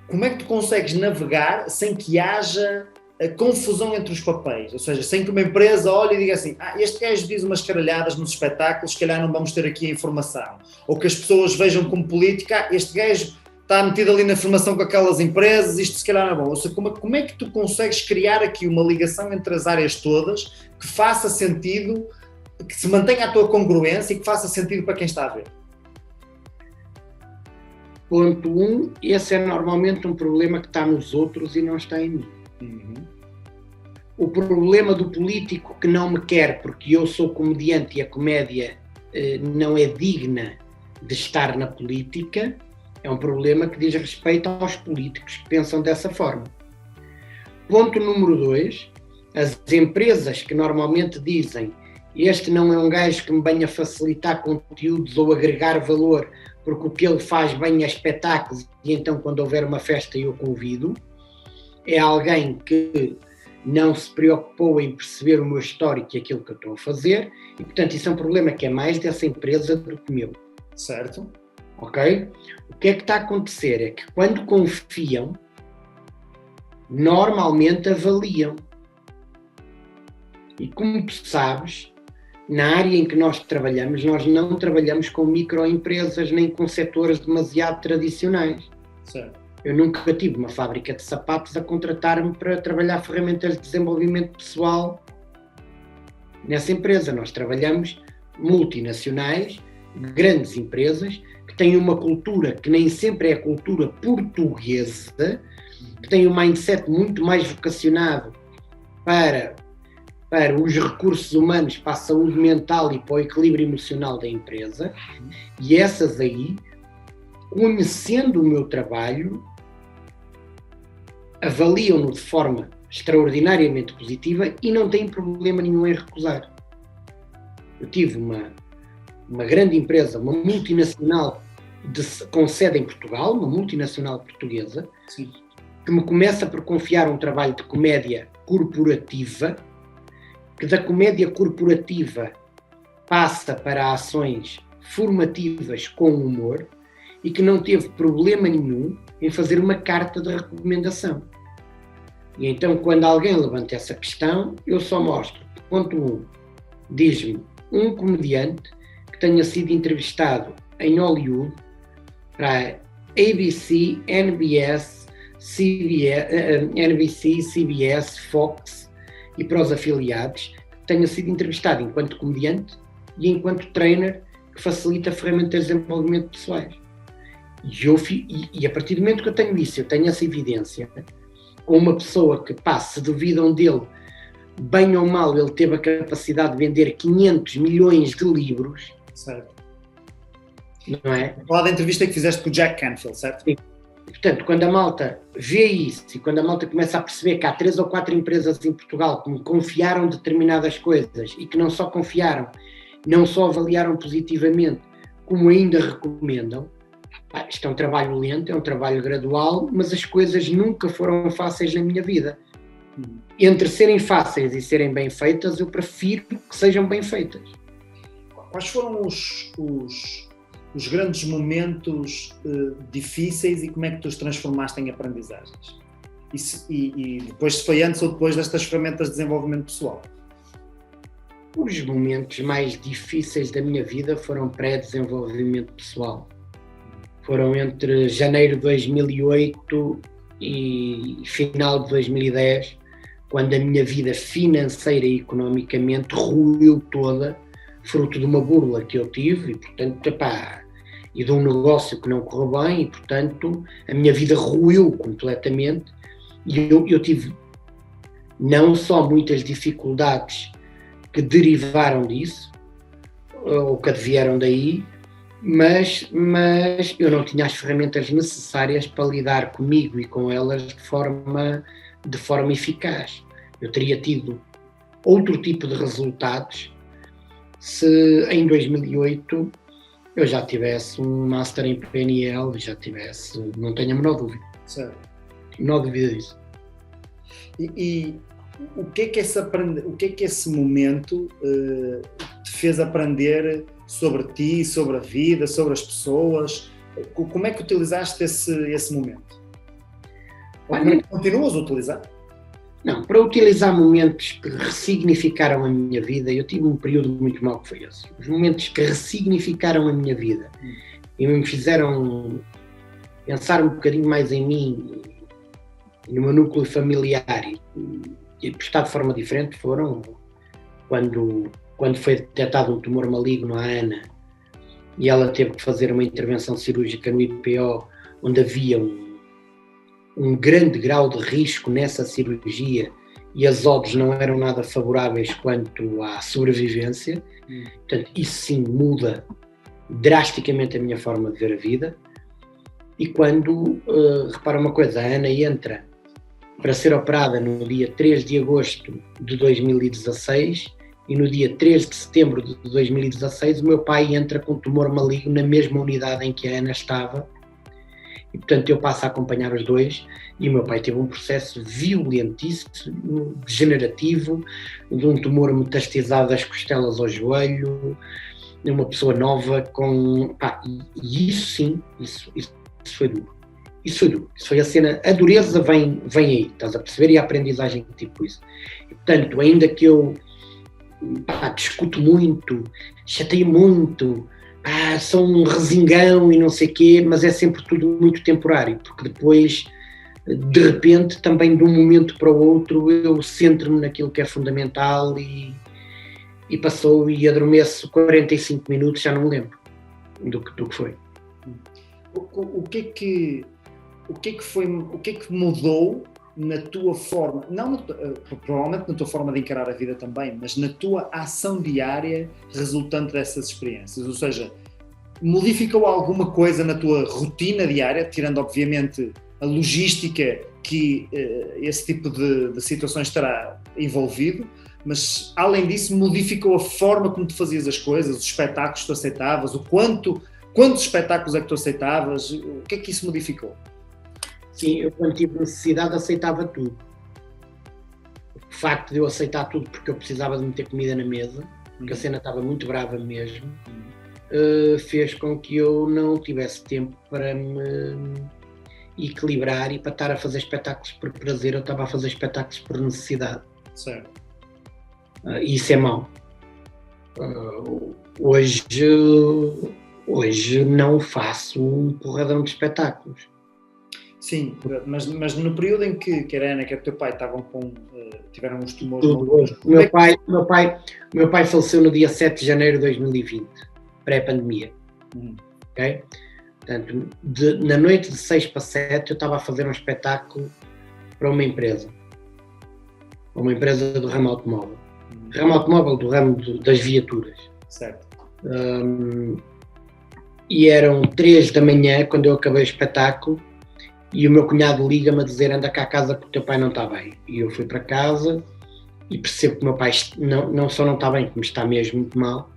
como é que tu consegues navegar sem que haja a confusão entre os papéis? Ou seja, sem que uma empresa olhe e diga assim, este gajo diz umas caralhadas nos espetáculos, se calhar não vamos ter aqui a informação. Ou que as pessoas vejam como política, este gajo está metido ali na formação com aquelas empresas, isto se calhar não é bom. Ou seja, como é que tu consegues criar aqui uma ligação entre as áreas todas que faça sentido, que se mantenha a tua congruência e que faça sentido para quem está a ver? Ponto 1, esse é normalmente um problema que está nos outros e não está em mim. Uhum. O problema do político que não me quer porque eu sou comediante e a comédia não é digna de estar na política, é um problema que diz respeito aos políticos que pensam dessa forma. Ponto número 2, as empresas que normalmente dizem este não é um gajo que me venha facilitar conteúdos ou agregar valor, porque o que ele faz bem é espetáculos e então quando houver uma festa eu convido, é alguém que não se preocupou em perceber o meu histórico e aquilo que eu estou a fazer, e portanto isso é um problema que é mais dessa empresa do que meu. Certo. Ok? O que é que está a acontecer? É que quando confiam, normalmente avaliam. E como tu sabes, na área em que nós trabalhamos, nós não trabalhamos com microempresas nem com setores demasiado tradicionais. Certo. Eu nunca tive uma fábrica de sapatos a contratar-me para trabalhar ferramentas de desenvolvimento pessoal nessa empresa. Nós trabalhamos multinacionais, grandes empresas, que têm uma cultura que nem sempre é a cultura portuguesa, que têm um mindset muito mais vocacionado para os recursos humanos, para a saúde mental e para o equilíbrio emocional da empresa, e essas aí, conhecendo o meu trabalho, avaliam-no de forma extraordinariamente positiva e não têm problema nenhum em recusar. Eu tive uma grande empresa, uma multinacional com sede em Portugal, uma multinacional portuguesa, Sim. que me começa por confiar um trabalho de comédia corporativa, que da comédia corporativa passa para ações formativas com humor e que não teve problema nenhum em fazer uma carta de recomendação. E então, quando alguém levanta essa questão, eu só mostro, ponto 1, diz-me um comediante que tenha sido entrevistado em Hollywood para ABC, NBC, CBS, Fox e para os afiliados, que tenha sido entrevistado enquanto comediante e enquanto trainer que facilita ferramentas de desenvolvimento pessoais. E a partir do momento que eu tenho isso, eu tenho essa evidência, com uma pessoa que, se duvidam dele, bem ou mal, ele teve a capacidade de vender 500 milhões de livros. Certo. Não é? Lá da entrevista que fizeste com o Jack Canfield, certo? Sim. Portanto, quando a malta vê isso e quando a malta começa a perceber que há 3 ou 4 empresas em Portugal que me confiaram determinadas coisas e que não só confiaram, não só avaliaram positivamente, como ainda recomendam, isto é um trabalho lento, é um trabalho gradual, mas as coisas nunca foram fáceis na minha vida. Entre serem fáceis e serem bem feitas, eu prefiro que sejam bem feitas. Quais foram os grandes momentos difíceis e como é que tu os transformaste em aprendizagens? E depois, se foi antes ou depois destas ferramentas de desenvolvimento pessoal? Os momentos mais difíceis da minha vida foram pré-desenvolvimento pessoal. Foram entre janeiro de 2008 e final de 2010, quando a minha vida financeira e economicamente ruiu toda, fruto de uma burla que eu tive, e portanto, e de um negócio que não correu bem, e portanto a minha vida ruiu completamente, e eu tive não só muitas dificuldades que derivaram disso, ou que advieram daí, mas eu não tinha as ferramentas necessárias para lidar comigo e com elas de forma eficaz. Eu teria tido outro tipo de resultados se em 2008 eu já tivesse um Master em PNL, já tivesse, não tenho a menor dúvida. Certo. Menor dúvida disso. E o que é que esse momento te fez aprender sobre ti, sobre a vida, sobre as pessoas? Como é que utilizaste esse momento? Ou como é que continuas a utilizar? Não, para utilizar momentos que ressignificaram a minha vida, eu tive um período muito mau que foi esse. Os momentos que ressignificaram a minha vida e me fizeram pensar um bocadinho mais em mim e no meu núcleo familiar e prestar de forma diferente foram quando foi detectado um tumor maligno à Ana e ela teve que fazer uma intervenção cirúrgica no IPO, onde havia um grande grau de risco nessa cirurgia e as odds não eram nada favoráveis quanto à sobrevivência. Portanto, isso sim muda drasticamente a minha forma de ver a vida. E quando, repara uma coisa, a Ana entra para ser operada no dia 3 de agosto de 2016 e no dia 3 de setembro de 2016 o meu pai entra com tumor maligno na mesma unidade em que a Ana estava. E, portanto, eu passo a acompanhar os dois e o meu pai teve um processo violentíssimo, degenerativo, de um tumor metastizado das costelas ao joelho, uma pessoa nova com... e isso sim, isso foi duro. Isso foi duro. Isso foi a cena... A dureza vem aí, estás a perceber? E a aprendizagem tipo isso. E, portanto, ainda que eu discuto muito, chateio muito... sou um resingão e não sei o quê, mas é sempre tudo muito temporário, porque depois, de repente, também de um momento para o outro, eu centro-me naquilo que é fundamental e passou e adormeço 45 minutos, já não me lembro do que foi. O que é que mudou na tua forma, provavelmente na tua forma de encarar a vida também, mas na tua ação diária resultante dessas experiências? Ou seja, modificou alguma coisa na tua rotina diária, tirando obviamente a logística que esse tipo de situações terá envolvido, mas além disso modificou a forma como tu fazias as coisas, os espetáculos que tu aceitavas, quantos espetáculos é que tu aceitavas, o que é que isso modificou? Sim, eu quando tive necessidade aceitava tudo. O facto de eu aceitar tudo porque eu precisava de meter comida na mesa, porque a cena estava muito brava mesmo, fez com que eu não tivesse tempo para me equilibrar e para estar a fazer espetáculos por prazer, eu estava a fazer espetáculos por necessidade. Certo. Isso é mau. Hoje não faço um porradão de espetáculos. Sim, mas no período em que a Ana, que o teu pai tiveram os tumores... O meu pai faleceu no dia 7 de janeiro de 2020, pré-pandemia. Okay? Portanto, na noite de 6 para 7 eu estava a fazer um espetáculo para uma empresa do ramo automóvel. Ramo automóvel do ramo das viaturas. Certo. E eram 3 da manhã quando eu acabei o espetáculo. E o meu cunhado liga-me a dizer: anda cá a casa que o teu pai não está bem. E eu fui para casa e percebo que o meu pai não só não está bem, como está mesmo muito mal.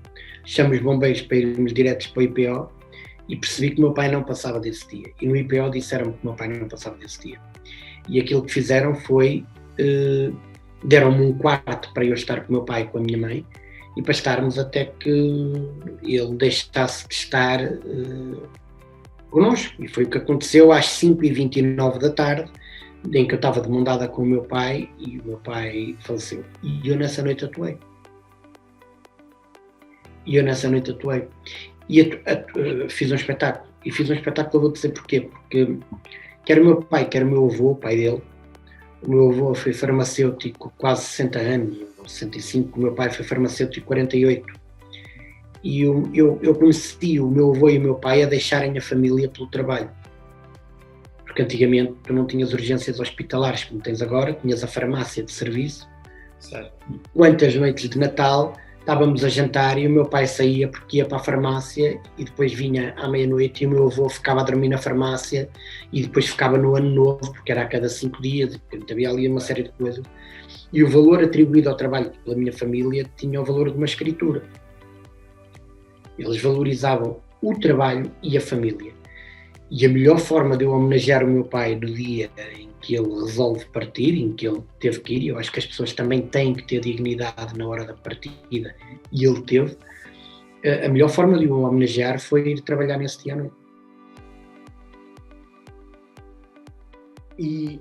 Chamo os bombeiros para irmos diretos para o IPO e percebi que o meu pai não passava desse dia. E no IPO disseram-me que o meu pai não passava desse dia. E aquilo que fizeram foi, deram-me um quarto para eu estar com o meu pai e com a minha mãe e para estarmos até que ele deixasse de estar connosco. E foi o que aconteceu às 5h29 da tarde, em que eu estava de mão dada com o meu pai e o meu pai faleceu. E eu nessa noite atuei. E fiz um espetáculo e fiz um espetáculo, vou dizer porquê, porque quer o meu pai, quer o meu avô, o pai dele, o meu avô foi farmacêutico quase 60 anos, 65, o meu pai foi farmacêutico 48, e eu conheci o meu avô e o meu pai a deixarem a família pelo trabalho, porque antigamente tu não tinhas urgências hospitalares como tens agora, tinhas a farmácia de serviço. Certo. Quantas noites de Natal estávamos a jantar e o meu pai saía porque ia para a farmácia e depois vinha à meia-noite e o meu avô ficava a dormir na farmácia e depois ficava no ano novo, porque era a cada 5 dias, porque havia ali uma série de coisas. E o valor atribuído ao trabalho pela minha família tinha o valor de uma escritura. Eles valorizavam o trabalho e a família. E a melhor forma de eu homenagear o meu pai no dia em que ele resolve partir, em que ele teve que ir, eu acho que as pessoas também têm que ter dignidade na hora da partida, e ele teve, a melhor forma de o homenagear foi ir trabalhar nesse dia à noite. E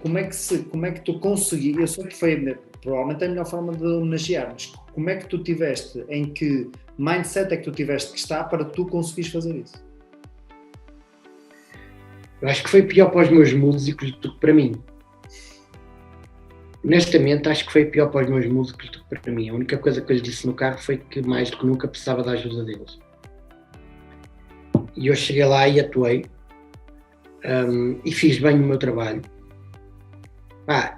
como é que tu conseguiste, eu sei que foi provavelmente a melhor forma de homenagear, mas como é que tu tiveste, em que mindset é que tu tiveste que estar para tu conseguires fazer isso? Eu acho que foi pior para os meus músicos do que para mim. Honestamente, acho que foi pior para os meus músicos do que para mim. A única coisa que eu lhes disse no carro foi que mais do que nunca precisava da ajuda deles. E eu cheguei lá e atuei, e fiz bem o meu trabalho.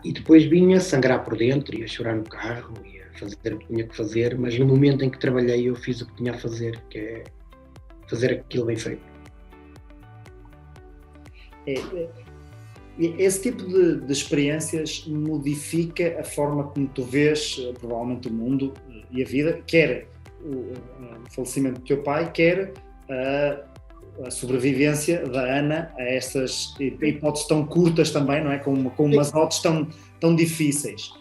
E depois vinha sangrar por dentro, ia chorar no carro, ia fazer o que tinha que fazer, mas no momento em que trabalhei eu fiz o que tinha a fazer, que é fazer aquilo bem feito. Esse tipo de experiências modifica a forma como tu vês, provavelmente, o mundo e a vida, quer o falecimento do teu pai, quer a sobrevivência da Ana a estas hipóteses tão curtas também, não é? Com umas odds tão difíceis.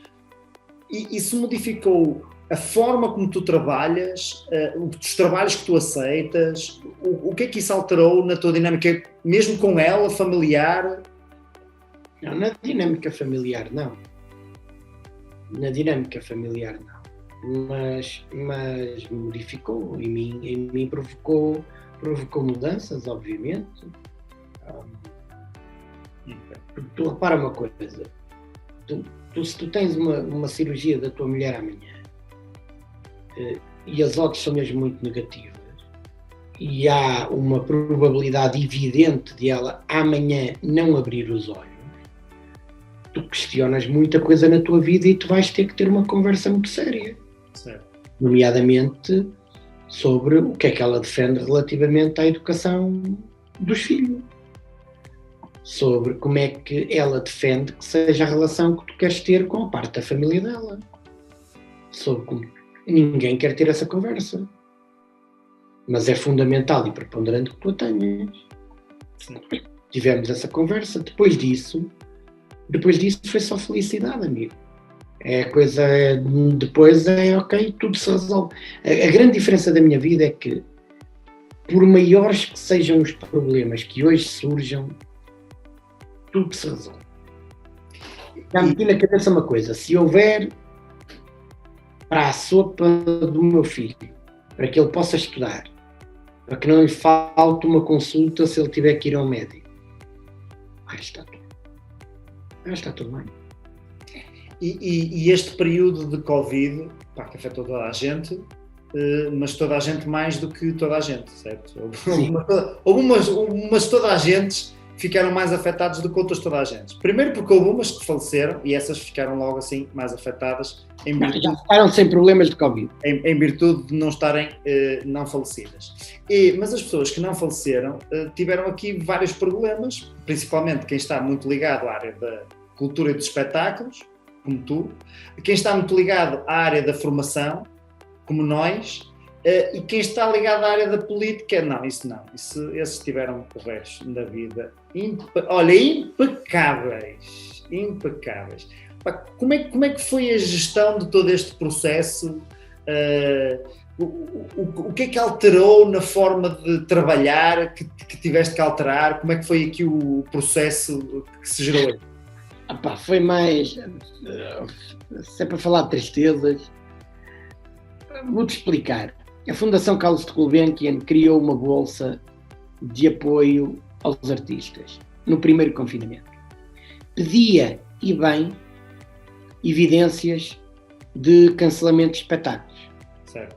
E isso modificou a forma como tu trabalhas, os trabalhos que tu aceitas, o que é que isso alterou na tua dinâmica, mesmo com ela, familiar? Não, na dinâmica familiar não. Na dinâmica familiar não. Mas modificou, em mim provocou mudanças, obviamente. Tu repara uma coisa, se tu tens uma cirurgia da tua mulher amanhã, e as odds são mesmo muito negativas, e há uma probabilidade evidente de ela amanhã não abrir os olhos, tu questionas muita coisa na tua vida e tu vais ter que ter uma conversa muito séria. Certo. Nomeadamente sobre o que é que ela defende relativamente à educação dos filhos. Sobre como é que ela defende que seja a relação que tu queres ter com a parte da família dela. Sobre como ninguém quer ter essa conversa. Mas é fundamental e preponderante que tu a tenhas. Sim. Tivemos essa conversa. Depois disso foi só felicidade, amigo. Depois ok, tudo se resolve. A grande diferença da minha vida é que, por maiores que sejam os problemas que hoje surjam, tudo se resolve. Já meti na cabeça uma coisa: se houver para a sopa do meu filho, para que ele possa estudar, para que não lhe falte uma consulta se ele tiver que ir ao médico, está tudo bem. E este período de Covid, que afetou toda a gente, mas toda a gente mais do que toda a gente, certo? Houve umas toda a gente ficaram mais afetados do que outras toda a gente. Primeiro porque houve umas que faleceram e essas ficaram logo assim mais afetadas já ficaram sem problemas de Covid. Em virtude de não estarem não falecidas. Mas as pessoas que não faleceram tiveram aqui vários problemas, principalmente quem está muito ligado à área da cultura e dos espetáculos, como tu, quem está muito ligado à área da formação, como nós, e quem está ligado à área da política, não, isso não. Esses tiveram correios na vida. Impecáveis. Como é que foi a gestão de todo este processo? O que é que alterou na forma de trabalhar, que tiveste que alterar? Como é que foi aqui o processo que se gerou aí? Foi mais, se é para falar de tristezas, vou-te explicar. A Fundação Carlos de Gulbenkian criou uma bolsa de apoio aos artistas no primeiro confinamento. Pedia, e bem, evidências de cancelamento de espetáculos. Certo.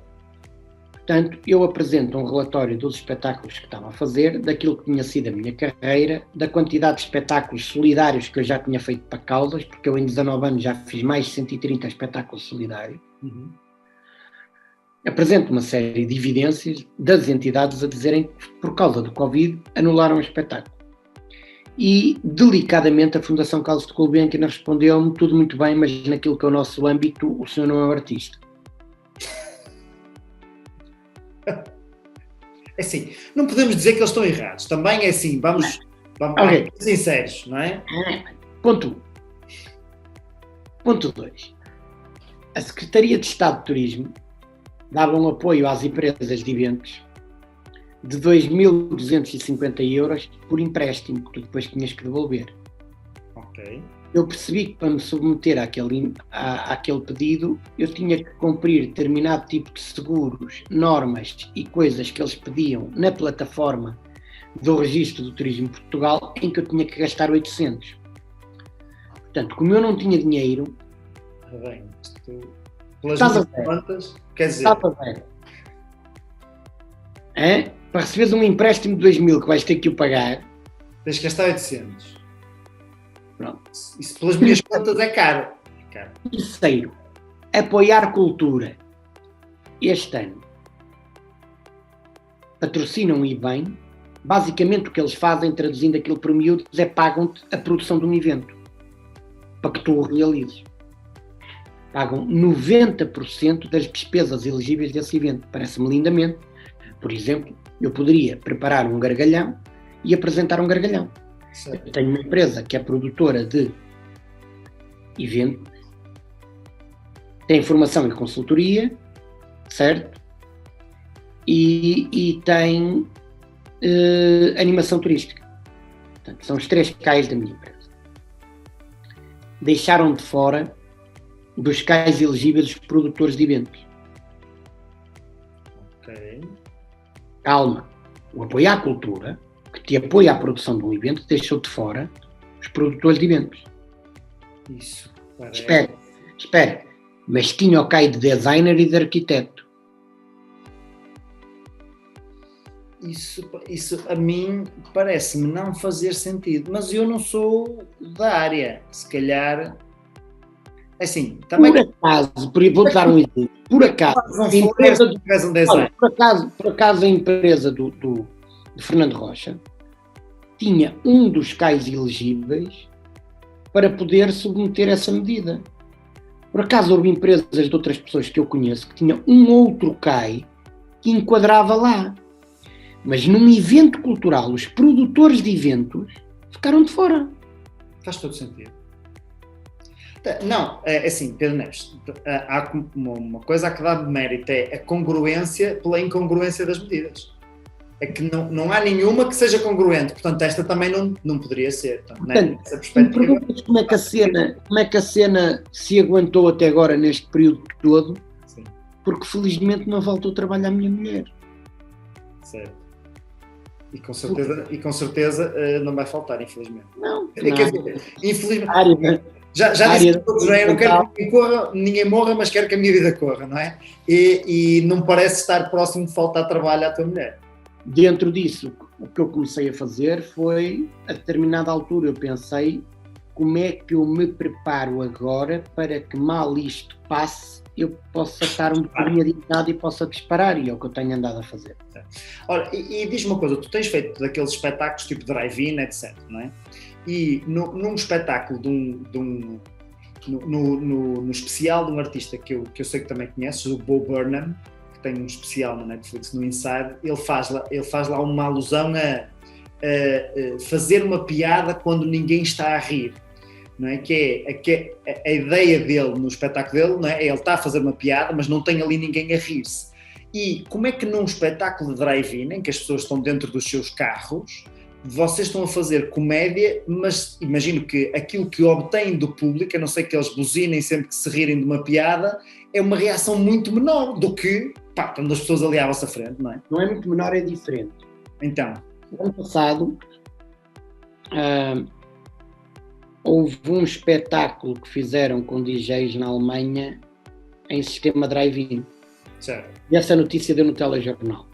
Portanto, eu apresento um relatório dos espetáculos que estava a fazer, daquilo que tinha sido a minha carreira, da quantidade de espetáculos solidários que eu já tinha feito para causas, porque eu em 19 anos já fiz mais de 130 espetáculos solidários. Uhum. Apresento uma série de evidências das entidades a dizerem que, por causa do Covid, anularam o espetáculo. E, delicadamente, a Fundação Carlos de Gulbenkian respondeu-me: tudo muito bem, mas naquilo que é o nosso âmbito, o senhor não é um artista. É assim, não podemos dizer que eles estão errados. Também é assim, vamos Okay. ser sinceros, não é? Ponto 1. Ponto 2. A Secretaria de Estado de Turismo dava um apoio às empresas de eventos de 2.250 euros por empréstimo, que tu depois tinhas que devolver. Ok. Eu percebi que, para me submeter àquele pedido, eu tinha que cumprir determinado tipo de seguros, normas e coisas que eles pediam na plataforma do Registro do Turismo de Portugal, em que eu tinha que gastar 800. Portanto, como eu não tinha dinheiro... Bem, isto, pelas Estás a minhas contas, quer dizer... Está a ver? Para receberes um empréstimo de 2.000 que vais ter que o pagar... Tens que gastar 800. Pronto. Isso pelas minhas contas é caro. Terceiro, apoiar cultura. Este ano patrocinam e bem. Basicamente o que eles fazem, traduzindo aquilo por miúdos, é pagam-te a produção de um evento para que tu o realizes. Pagam 90% das despesas elegíveis desse evento. Parece-me lindamente. Por exemplo, eu poderia preparar um gargalhão e apresentar um gargalhão. Certo. Eu tenho uma empresa que é produtora de eventos, tem formação e consultoria, certo? E tem animação turística. Portanto, são os 3 cais da minha empresa. Deixaram de fora dos cais elegíveis os produtores de eventos. Ok. Calma. O apoio à cultura, que te apoia à produção de um evento, deixou de fora os produtores de eventos. Isso. Parece... Espera. Mas tinha o CAI de designer e de arquiteto. Isso a mim parece-me não fazer sentido, mas eu não sou da área. Se calhar... Assim, também... Por acaso, vou-te dar um exemplo. Por acaso, a empresa do Fernando Rocha tinha um dos cais elegíveis para poder submeter essa medida. Por acaso houve empresas de outras pessoas que eu conheço que tinham um outro CAI que enquadrava lá. Mas num evento cultural, os produtores de eventos ficaram de fora. Faz todo sentido. Não, é assim, Pedro Neves, há uma coisa a que dá de mérito, é a congruência pela incongruência das medidas. É que não há nenhuma que seja congruente, portanto esta também não poderia ser. Portanto, nessa perspectiva... Como é que a cena se aguentou até agora neste período todo? Sim. Porque felizmente não voltou a trabalhar a minha mulher. Certo. E com certeza não vai faltar, infelizmente. Não. Quer dizer, infelizmente... Já disse que todos, eu não quero que ninguém morra, mas quero que a minha vida corra, não é? E não parece estar próximo de faltar trabalho à tua mulher. Dentro disso, o que eu comecei a fazer foi, a determinada altura, eu pensei como é que eu me preparo agora para que mal isto passe, eu possa estar um bocadinho adiantado e possa disparar, e é o que eu tenho andado a fazer. Ora, e diz-me uma coisa, tu tens feito daqueles espetáculos tipo drive-in, etc, não é? E num espetáculo no especial de um artista que eu sei que também conheces, o Bo Burnham, que tem um especial na Netflix, no Inside, ele faz lá uma alusão a fazer uma piada quando ninguém está a rir, não é? Que é a ideia dele no espetáculo dele, não é? Ele está a fazer uma piada, mas não tem ali ninguém a rir-se. E como é que num espetáculo de drive-in, em que as pessoas estão dentro dos seus carros, vocês estão a fazer comédia, mas imagino que aquilo que obtêm do público, a não ser que eles buzinem sempre que se rirem de uma piada, é uma reação muito menor do que quando as pessoas ali à vossa frente, não é? Não é muito menor, é diferente. Então? ano passado, houve um espetáculo que fizeram com DJs na Alemanha em sistema drive-in. Certo. E essa notícia deu no telejornal.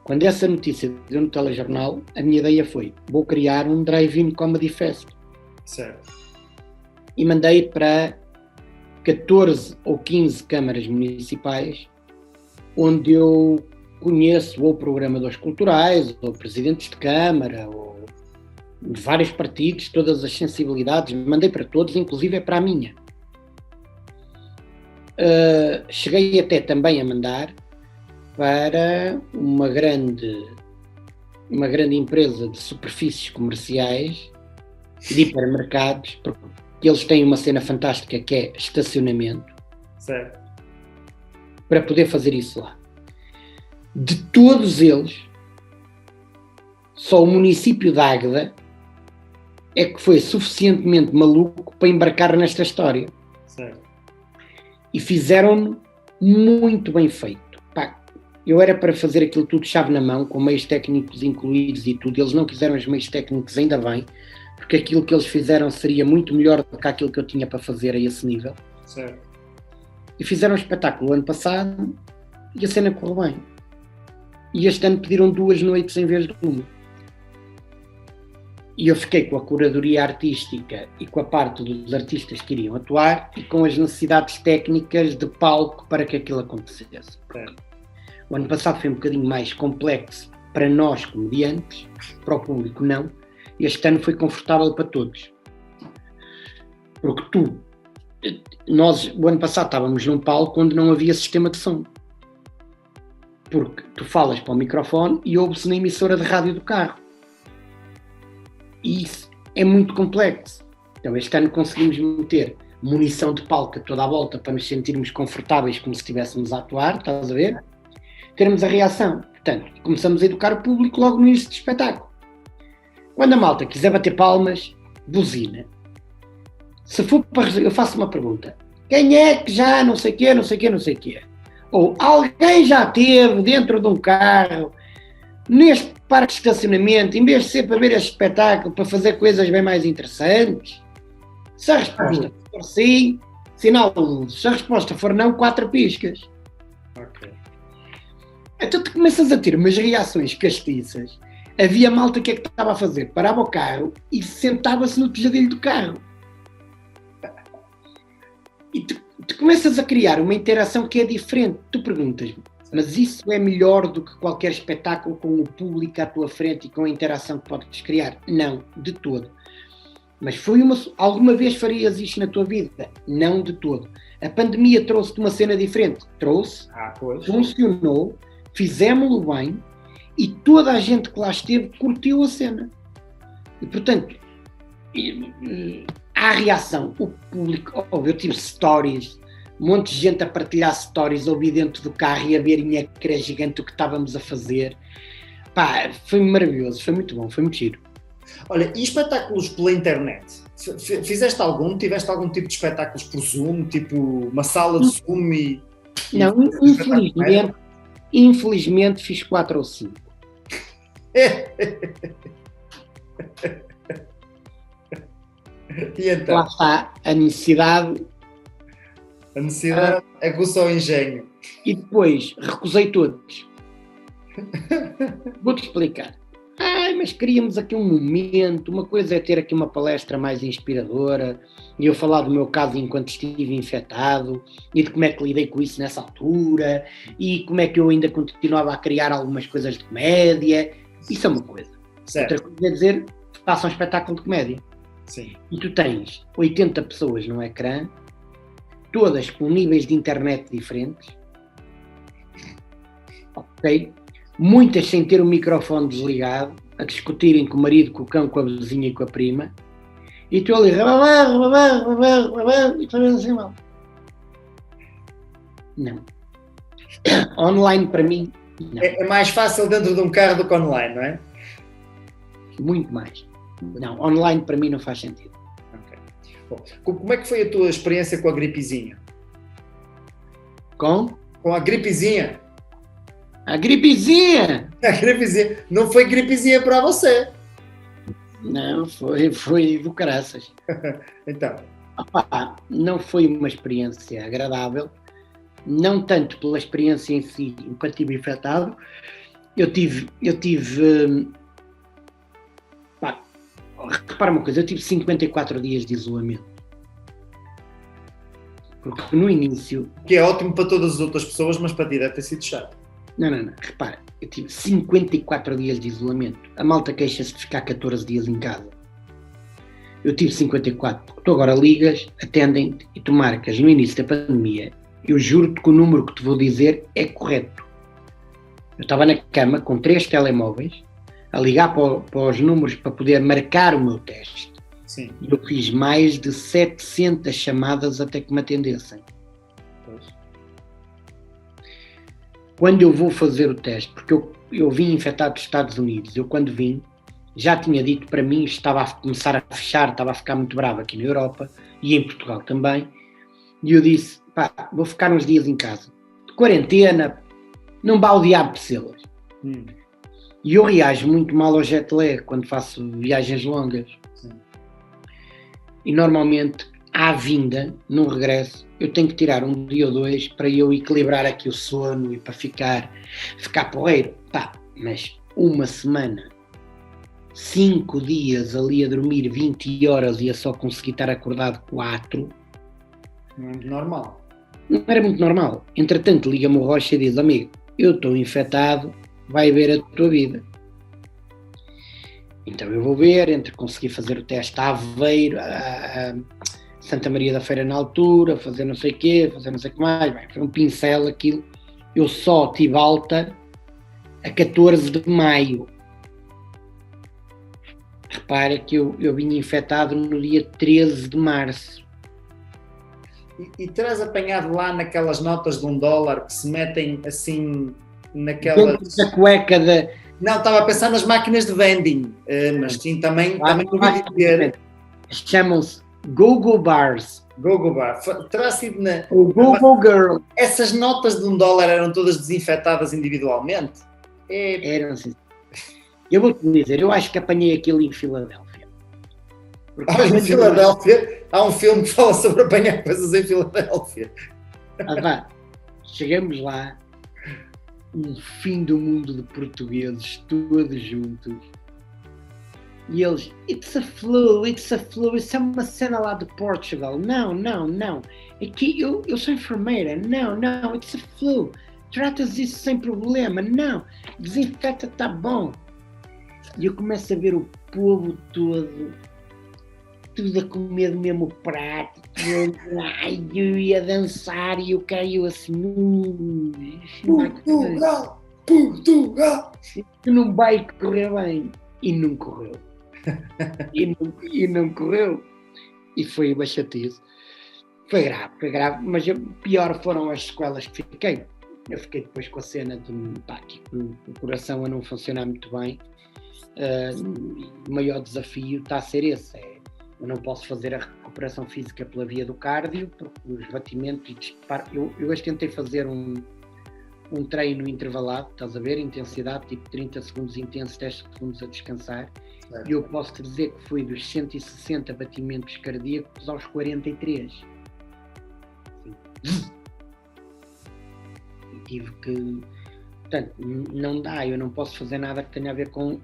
Quando essa notícia deu no telejornal, a minha ideia foi: vou criar um drive-in comedy fest. Certo. E mandei para 14 ou 15 câmaras municipais, onde eu conheço ou programadores culturais, ou presidentes de câmara, ou de vários partidos, todas as sensibilidades. Mandei para todos, inclusive é para a minha. Cheguei até também a mandar para uma grande empresa de superfícies comerciais, de hipermercados, porque eles têm uma cena fantástica que é estacionamento, Certo. para poder fazer isso lá. De todos eles, só o município de Águeda é que foi suficientemente maluco para embarcar nesta história. Certo. E fizeram-no muito bem feito. Pá, eu era para fazer aquilo tudo chave na mão, com meios técnicos incluídos e tudo. Eles não quiseram os meios técnicos, ainda bem, porque aquilo que eles fizeram seria muito melhor do que aquilo que eu tinha para fazer a esse nível. Certo. E fizeram um espetáculo ano passado e a cena correu bem. E este ano pediram 2 noites em vez de uma. E eu fiquei com a curadoria artística e com a parte dos artistas que iriam atuar e com as necessidades técnicas de palco para que aquilo acontecesse. O ano passado foi um bocadinho mais complexo para nós comediantes, para o público não. Este ano foi confortável para todos. Porque nós o ano passado estávamos num palco onde não havia sistema de som. Porque tu falas para o microfone e ouve-se na emissora de rádio do carro. E isso é muito complexo. Então este ano conseguimos meter munição de palco a toda a volta para nos sentirmos confortáveis como se estivéssemos a atuar, estás a ver? Termos a reação. Portanto, começamos a educar o público logo no início do espetáculo. Quando a malta quiser bater palmas, buzina. Se for para... Eu faço uma pergunta. Quem é que já não sei quê, não sei quê, não sei quê? Ou alguém já esteve dentro de um carro neste parque de estacionamento, em vez de ser para ver este espetáculo, para fazer coisas bem mais interessantes? Se a resposta for sim, sinal de luz. Se a resposta for não, 4 piscas. Ok. Então tu começas a ter umas reações castiças. Havia malta que é que estava a fazer? Parava o carro e sentava-se no tejadilho do carro. E tu começas a criar uma interação que é diferente. Tu perguntas-me, mas isso é melhor do que qualquer espetáculo com o público à tua frente e com a interação que podes criar? Não, de todo. Mas alguma vez farias isto na tua vida? Não de todo. A pandemia trouxe-te uma cena diferente? Trouxe, funcionou, fizemos-lo bem e toda a gente que lá esteve curtiu a cena. E portanto, há reação. O público, eu tive stories, um monte de gente a partilhar stories, ouvi dentro do carro e a ver em ecrã gigante o que estávamos a fazer. Pá, foi maravilhoso, foi muito bom, foi muito giro. Olha, e espetáculos pela internet? Fizeste algum? Tiveste algum tipo de espetáculos por Zoom? Tipo uma sala de Zoom e... Não, infelizmente fiz 4 ou 5. E então? Lá está a necessidade. A necessidade aguçou o engenho. E depois recusei todos. Vou-te explicar. Mas queríamos aqui um momento, uma coisa é ter aqui uma palestra mais inspiradora e eu falar do meu caso enquanto estive infectado e de como é que lidei com isso nessa altura e como é que eu ainda continuava a criar algumas coisas de comédia. Isso é uma coisa. Certo. Outra coisa é dizer, faça um espetáculo de comédia. Sim. E tu tens 80 pessoas no ecrã, todas com níveis de internet diferentes, ok? Muitas sem ter o microfone desligado, a discutirem com o marido, com o cão, com a vizinha e com a prima, e tu ali, e tu assim, mal. Não. Online para mim, não. É mais fácil dentro de um carro do que online, não é? Muito mais. Não, online para mim não faz sentido. Okay. Bom, como é que foi a tua experiência com a gripezinha? Com a gripezinha? A gripezinha! A gripezinha. Não foi gripezinha para você. Não, foi do caraças. Então. Opá, não foi uma experiência agradável, não tanto pela experiência em si, enquanto estive infectado. Eu tive pá, repara uma coisa, eu tive 54 dias de isolamento. Porque no início... Que é ótimo para todas as outras pessoas, mas para ti deve ter sido chato. Não, repara, eu tive 54 dias de isolamento. A malta queixa-se de ficar 14 dias em casa. Eu tive 54, porque tu agora ligas, atendem-te e tu marcas no início da pandemia. Eu juro-te que o número que te vou dizer é correto. Eu estava na cama com 3 telemóveis a ligar para os números para poder marcar o meu teste. Sim. E eu fiz mais de 700 chamadas até que me atendessem. Pois. Quando eu vou fazer o teste, porque eu vim infectado dos Estados Unidos, eu quando vim, já tinha dito para mim, estava a começar a fechar, estava a ficar muito bravo aqui na Europa e em Portugal também, e eu disse, pá, vou ficar uns dias em casa, de quarentena, não vá o diabo pessoas. E eu reajo muito mal ao jet lag quando faço viagens longas. Sim. E normalmente, à vinda, no regresso, eu tenho que tirar um dia ou 2 para eu equilibrar aqui o sono e para ficar porreiro. Pá, mas uma semana, 5 dias ali a dormir 20 horas e a só conseguir estar acordado 4. Não é muito normal. Não era muito normal. Entretanto, liga-me o Rocha e diz, amigo, eu estou infectado, vai ver a tua vida. Então eu vou ver, entre conseguir fazer o teste a Aveiro, a Santa Maria da Feira na altura, fazer não sei o quê, fazer não sei o que mais, bem, foi um pincel aquilo. Eu só tive alta a 14 de maio. Repara que eu vim infectado no dia 13 de março. E terás apanhado lá naquelas notas de $1 que se metem assim naquelas... Dentro da cueca da... Não, estava a pensar nas máquinas de vending, mas sim, também ouvi dizer... Chamam-se Google Bars. Google Bar. Terá sido na... O Google Girl. Essas notas de $1 eram todas desinfetadas individualmente? Eram assim. Eu vou-te dizer, eu acho que apanhei aquilo em Filadélfia. Em Filadélfia? Há um filme que fala sobre apanhar coisas em Filadélfia. Chegamos lá, um fim do mundo de portugueses, todos juntos. E eles, it's a flu, isso é uma cena lá de Portugal. Não. Aqui eu sou enfermeira. Não, it's a flu. Tratas isso sem problema. Não, desinfeta, tá bom. E eu começo a ver o povo todo, tudo a comer do mesmo prato. Eu ia dançar e eu caio assim. Portugal! Não vai correr bem. E não correu. E não correu. E foi uma chatice. Foi grave. Mas o pior foram as sequelas que fiquei. Eu fiquei depois com a cena de o coração a não funcionar muito bem. O maior desafio está a ser esse. Eu não posso fazer a recuperação física pela via do cardio, porque os batimentos e disparo. Eu hoje tentei fazer um treino intervalado, estás a ver? Intensidade, tipo 30 segundos intensos, 10 segundos a descansar. E eu posso te dizer que fui dos 160 batimentos cardíacos aos 43. E tive que... Portanto, não dá, eu não posso fazer nada que tenha a ver com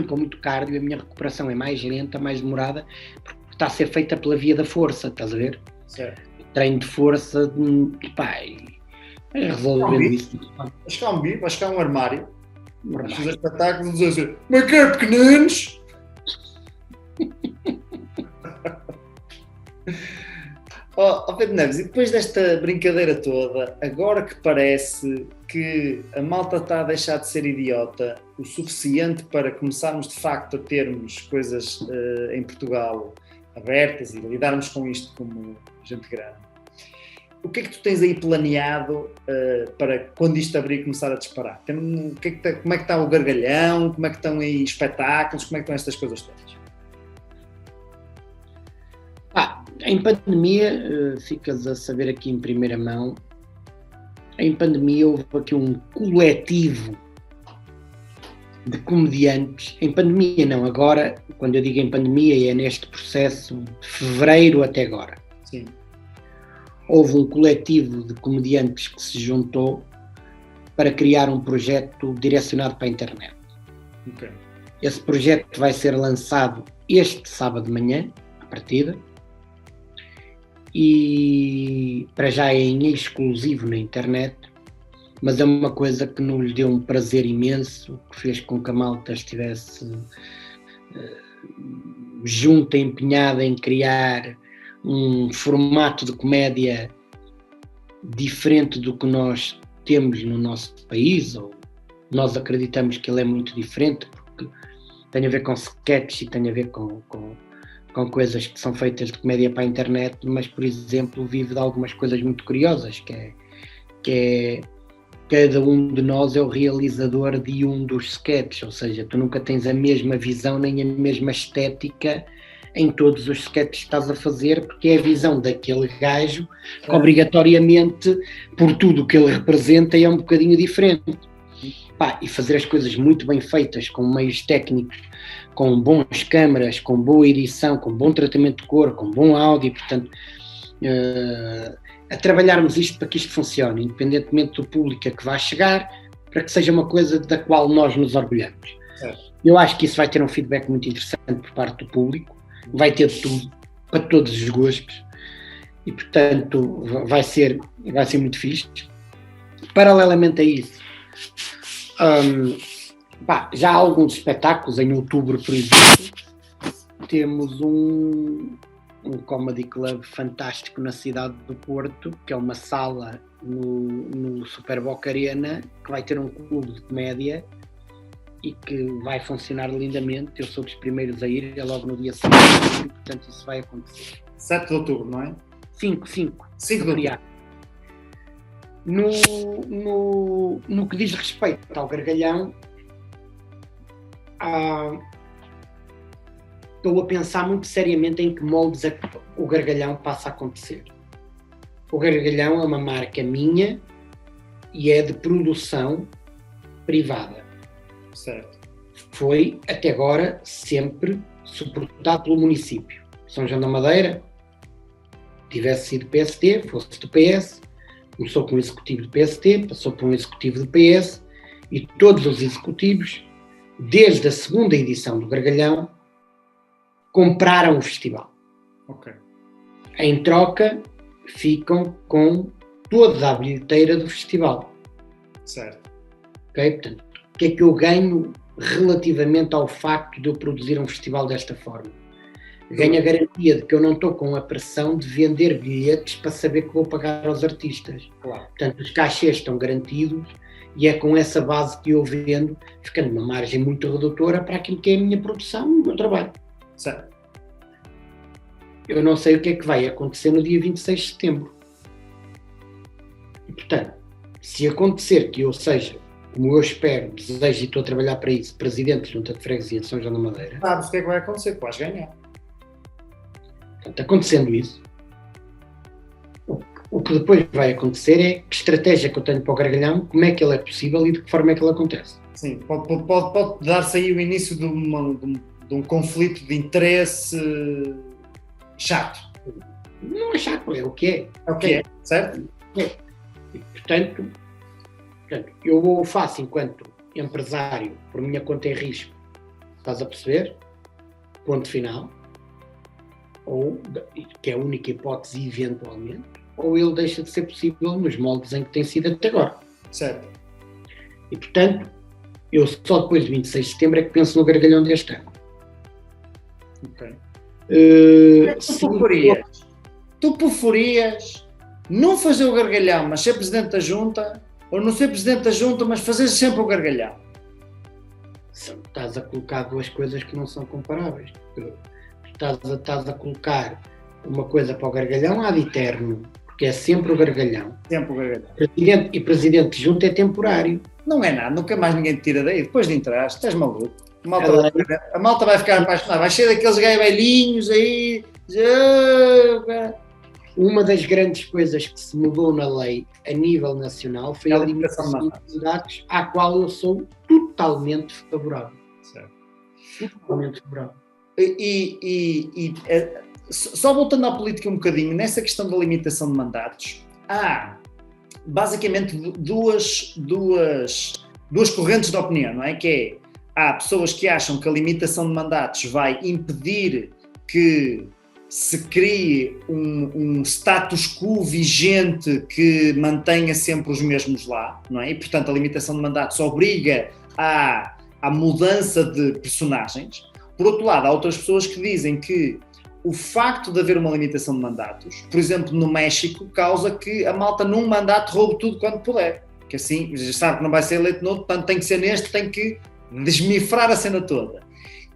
muito cardio. A minha recuperação é mais lenta, mais demorada, porque está a ser feita pela via da força, estás a ver? Certo. Treino de força, resolvendo isso. Acho que há um bico, acho que há um armário. Acho que os espetáculos dizem assim, mas que é pequeninos? Pedro Neves, e depois desta brincadeira toda, agora que parece que a malta está a deixar de ser idiota o suficiente para começarmos de facto a termos coisas em Portugal abertas e lidarmos com isto como gente grande, o que é que tu tens aí planeado para quando isto abrir e começar a disparar? Como é que está o gargalhão? Como é que estão aí espetáculos? Como é que estão estas coisas todas? Em pandemia, ficas a saber aqui em primeira mão em pandemia houve aqui um coletivo de comediantes, em pandemia não, agora, quando eu digo em pandemia, é neste processo de fevereiro até agora. Sim. Houve um coletivo de comediantes que se juntou para criar um projeto direcionado para a internet. Ok. Esse projeto vai ser lançado este sábado de manhã, à partida, e para já é em exclusivo na internet, mas é uma coisa que nos deu um prazer imenso, que fez com que a malta estivesse junta, empenhada em criar um formato de comédia diferente do que nós temos no nosso país, ou nós acreditamos que ele é muito diferente, porque tem a ver com sketches e tem a ver com coisas que são feitas de comédia para a internet, mas, por exemplo, vive de algumas coisas muito curiosas, que é cada um de nós é o realizador de um dos sketches, ou seja, tu nunca tens a mesma visão nem a mesma estética em todos os sketches que estás a fazer, porque é a visão daquele gajo que obrigatoriamente, por tudo o que ele representa, é um bocadinho diferente. E fazer as coisas muito bem feitas, com meios técnicos, com bons câmaras, com boa edição, com bom tratamento de cor, com bom áudio, portanto, a trabalharmos isto para que isto funcione, independentemente do público a que vai chegar, para que seja uma coisa da qual nós nos orgulhamos. Eu acho que isso vai ter um feedback muito interessante por parte do público, vai ter de tudo, para todos os gostos, e portanto vai ser muito fixe. Paralelamente a isso, já há alguns espetáculos. Em outubro, por exemplo, temos um comedy club fantástico na cidade do Porto, que é uma sala no Super Boca Arena, que vai ter um clube de comédia e que vai funcionar lindamente. Eu sou dos primeiros a ir, é logo no dia 5 de outubro, portanto isso vai acontecer. 7 de outubro, não é? 5 de outubro. No que diz respeito ao Gargalhão, estou a pensar muito seriamente em que moldes é que o Gargalhão passa a acontecer. O Gargalhão é uma marca minha e é de produção privada. Certo. Foi, até agora, sempre suportado pelo município. São João da Madeira, tivesse sido PSD, fosse do PS, começou com um executivo do PSD, passou por um executivo do PS, e todos os executivos, desde a segunda edição do Gargalhão, compraram o festival. Ok. Em troca, ficam com toda a bilheteira do festival. Certo. Ok? Portanto, o que é que eu ganho relativamente ao facto de eu produzir um festival desta forma? Ganho a garantia de que eu não estou com a pressão de vender bilhetes para saber que vou pagar aos artistas. Claro. Portanto, os cachês estão garantidos e é com essa base que eu vendo, ficando uma margem muito redutora para aquilo que é a minha produção e o meu trabalho. Certo. Eu não sei o que é que vai acontecer no dia 26 de setembro. E, portanto, se acontecer que eu seja, como eu espero, desejo e estou a trabalhar para isso, presidente de Junta de Freguesia de São João da Madeira. Sabes o que é que vai acontecer? Vais ganhar. Portanto, acontecendo isso, o que depois vai acontecer é que estratégia que eu tenho para o Gargalhão, como é que ele é possível e de que forma é que ele acontece. Sim, pode dar-se aí o início de um conflito de interesse chato. Não é chato, é o que é. É o que é, certo? É. E, portanto, eu o faço enquanto empresário, por minha conta e risco, estás a perceber? Ponto final. Ou, que é a única hipótese eventualmente, ou ele deixa de ser possível nos moldes em que tem sido até agora. Certo. E, portanto, eu só depois de 26 de setembro é que penso no Gargalhão deste ano. Ok. Tu preferias não fazer o Gargalhão, mas ser Presidente da Junta, ou não ser Presidente da Junta, mas fazer sempre o Gargalhão? Estás a colocar duas coisas que não são comparáveis. Estás a colocar uma coisa para o Gargalhão ad eterno, porque é sempre o Gargalhão. Sempre o Gargalhão. Presidente de Junta é temporário. Não é nada, nunca mais ninguém te tira daí. Depois de entrar, estás maluco. A malta vai ficar apaixonada. Vai ser daqueles gajos velhinhos aí. Uma das grandes coisas que se mudou na lei a nível nacional foi É a a limitação limitação de de mandatos, à qual eu sou totalmente favorável. Certo. Totalmente favorável. Só voltando à política um bocadinho, nessa questão da limitação de mandatos, há basicamente duas correntes de opinião, não é? Que há pessoas que acham que a limitação de mandatos vai impedir que se crie um status quo vigente que mantenha sempre os mesmos lá, não é? E, portanto, a limitação de mandatos obriga à mudança de personagens. Por outro lado, há outras pessoas que dizem que o facto de haver uma limitação de mandatos, por exemplo, no México, causa que a malta num mandato roube tudo quando puder. Que assim, já sabe que não vai ser eleito noutro, portanto tem que ser neste, tem que desmifrar a cena toda.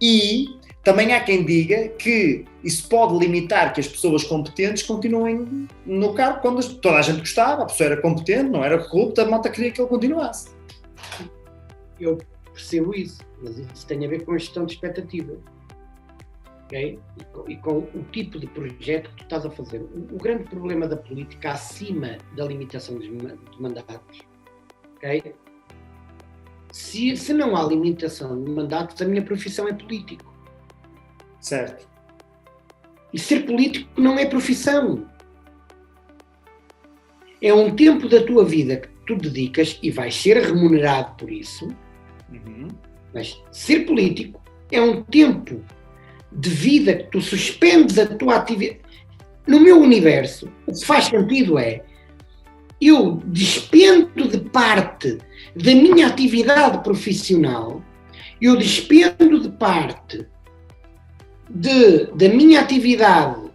E também há quem diga que isso pode limitar que as pessoas competentes continuem no cargo quando toda a gente gostava, a pessoa era competente, não era corrupta, a malta queria que ele continuasse. Eu percebo isso, mas isso tem a ver com a gestão de expectativas. Okay? E com o tipo de projeto que tu estás a fazer. O grande problema da política, acima da limitação de mandatos, okay? Se não há limitação de mandatos, a minha profissão é político. Certo. E ser político não é profissão. É um tempo da tua vida que tu dedicas e vais ser remunerado por isso. Uhum. Mas ser político é um tempo de vida que tu suspendes a tua atividade. No meu universo, o que faz sentido é eu despendo de parte da minha atividade profissional, eu despendo de parte da minha atividade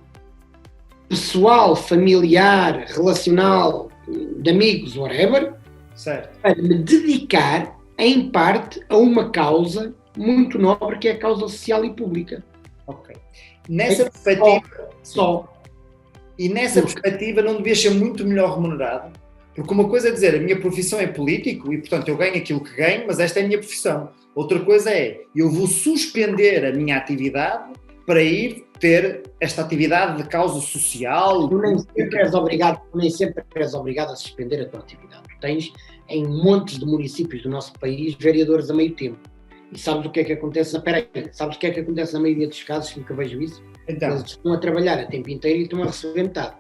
pessoal, familiar, relacional, de amigos, whatever, certo, para me dedicar em parte a uma causa muito nobre que é a causa social e pública. Ok. Nessa perspectiva, Só. E nessa perspectiva não devias ser muito melhor remunerado? Porque uma coisa é dizer, a minha profissão é político e, portanto, eu ganho aquilo que ganho, mas esta é a minha profissão. Outra coisa é, eu vou suspender a minha atividade para ir ter esta atividade de causa social. Tu nem sempre és obrigado a suspender a tua atividade. Tu tens, em montes de municípios do nosso país, vereadores a meio tempo. E sabes o que é que acontece? Sabes o que é que acontece na maioria dos casos, que nunca vejo isso? Então, eles estão a trabalhar a tempo inteiro e estão a receber metade.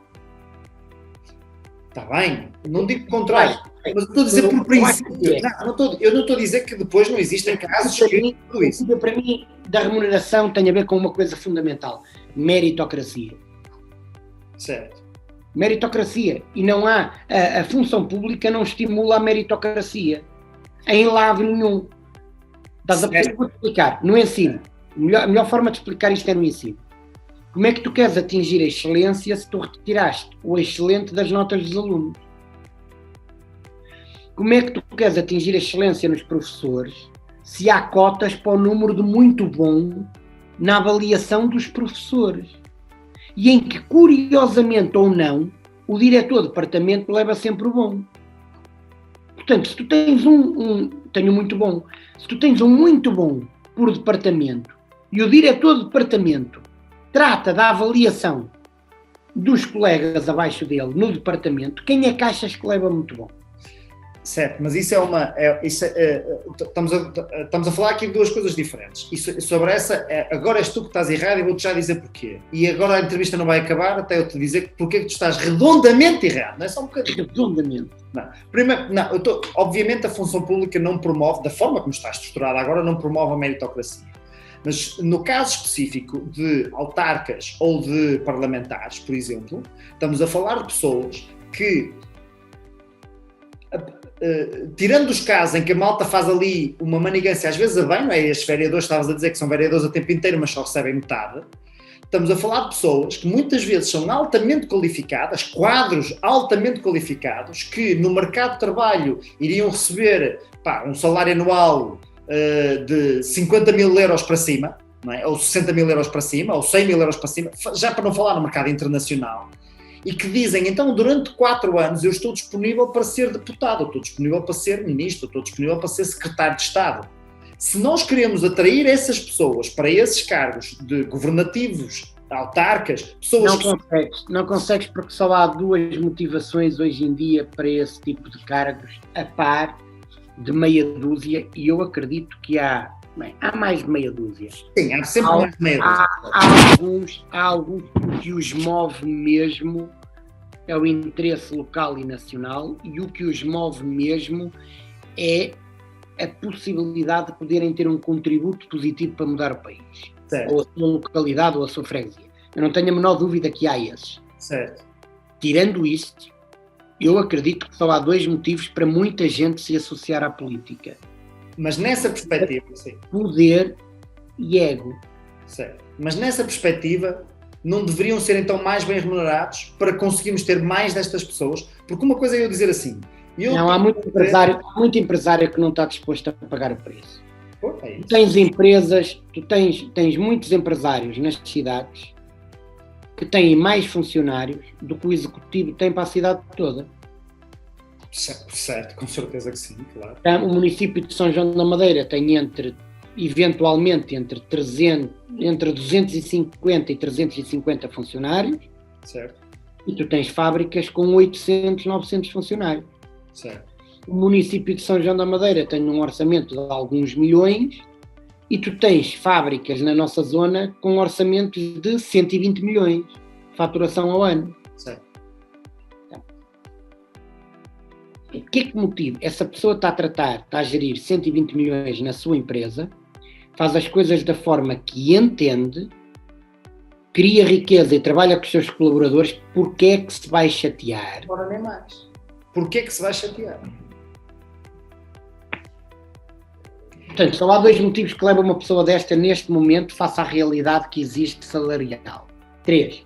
Está bem, não digo o contrário, mas estou a dizer por princípio. Eu não estou a dizer que depois não existem casos que tudo isso. Para mim, da remuneração tem a ver com uma coisa fundamental: meritocracia. Certo. Meritocracia. E não há. A função pública não estimula a meritocracia em lado nenhum. Estás a perceber? Vou explicar. No ensino. A melhor forma de explicar isto é no ensino. Como é que tu queres atingir a excelência se tu retiraste o excelente das notas dos alunos? Como é que tu queres atingir a excelência nos professores se há cotas para o número de muito bom na avaliação dos professores? E em que, curiosamente ou não, o diretor do departamento leva sempre o bom. Portanto, se tu tens tenho muito bom, se tu tens um muito bom por departamento e o diretor do departamento trata da avaliação dos colegas abaixo dele no departamento, quem é que achas que leva muito bom? Certo, mas isso estamos a falar aqui de duas coisas diferentes. Sobre essa, agora és tu que estás errado e vou-te já dizer porquê. E agora a entrevista não vai acabar até eu te dizer porque é que tu estás redondamente errado, não é só um bocadinho. Redondamente. Não. Primeiro, obviamente a função pública não promove, da forma como está estruturada agora, não promove a meritocracia. Mas no caso específico de autarcas ou de parlamentares, por exemplo, estamos a falar de pessoas que, tirando os casos em que a malta faz ali uma manigância, às vezes a bem, não é? Estes vereadores, estavas a dizer que são vereadores a tempo inteiro, mas só recebem metade. Estamos a falar de pessoas que muitas vezes são altamente qualificadas, quadros altamente qualificados, que no mercado de trabalho iriam receber um salário anual de 50 mil euros para cima, não é? Ou 60 mil euros para cima, ou 100 mil euros para cima, já para não falar no mercado internacional, e que dizem, então, durante 4 anos eu estou disponível para ser deputado, eu estou disponível para ser ministro, eu estou disponível para ser secretário de Estado. Se nós queremos atrair essas pessoas para esses cargos de governativos autarcas, pessoas Não consegues porque só há duas motivações hoje em dia para esse tipo de cargos, a par de meia dúzia, e eu acredito que há mais de meia dúzia. Sim, há sempre mais de meia dúzia. Há alguns que os move mesmo é o interesse local e nacional, e o que os move mesmo é a possibilidade de poderem ter um contributo positivo para mudar o país. Certo. Ou a sua localidade ou a sua freguesia. Eu não tenho a menor dúvida que há esses. Certo. Tirando isto, eu acredito que só há dois motivos para muita gente se associar à política. Mas nessa perspectiva, sim. Poder e ego. Certo. Mas nessa perspectiva, não deveriam ser então mais bem remunerados para conseguirmos ter mais destas pessoas? Porque uma coisa é eu dizer assim... há muito empresário que não está disposto a pagar o preço. É tu tens empresas, tens muitos empresários nas cidades que têm mais funcionários do que o executivo tem para a cidade toda. Certo, com certeza que sim, claro. O município de São João da Madeira tem eventualmente entre 250 e 350 funcionários. Certo. E tu tens fábricas com 800, 900 funcionários. Certo. O município de São João da Madeira tem um orçamento de alguns milhões e tu tens fábricas na nossa zona com orçamentos de 120 milhões de faturação ao ano. Certo. O que é que motiva? Essa pessoa está a gerir 120 milhões na sua empresa, faz as coisas da forma que entende, cria riqueza e trabalha com os seus colaboradores, porque é que se vai chatear? Ora, nem mais. Porquê é que se vai chatear? Portanto, só há dois motivos que levam uma pessoa desta, neste momento, face à realidade que existe salarial. 3.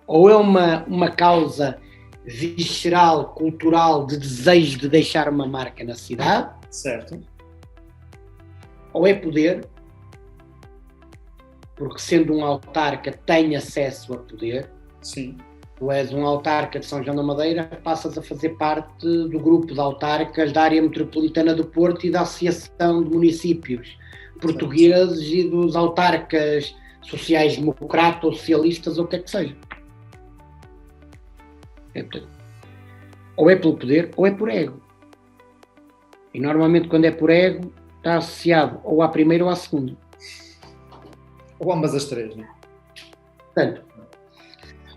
Ou é uma causa visceral, cultural, de desejo de deixar uma marca na cidade. Certo. Ou é poder, porque sendo um autarca tem acesso a poder. Sim. Tu és um autarca de São João da Madeira, passas a fazer parte do grupo de autarcas da área metropolitana do Porto e da Associação de Municípios Portugueses e dos autarcas sociais-democratas ou socialistas ou o que é que seja. Ou é pelo poder ou é por ego. E normalmente quando é por ego está associado ou à primeira ou à segunda. Ou ambas as três, não é?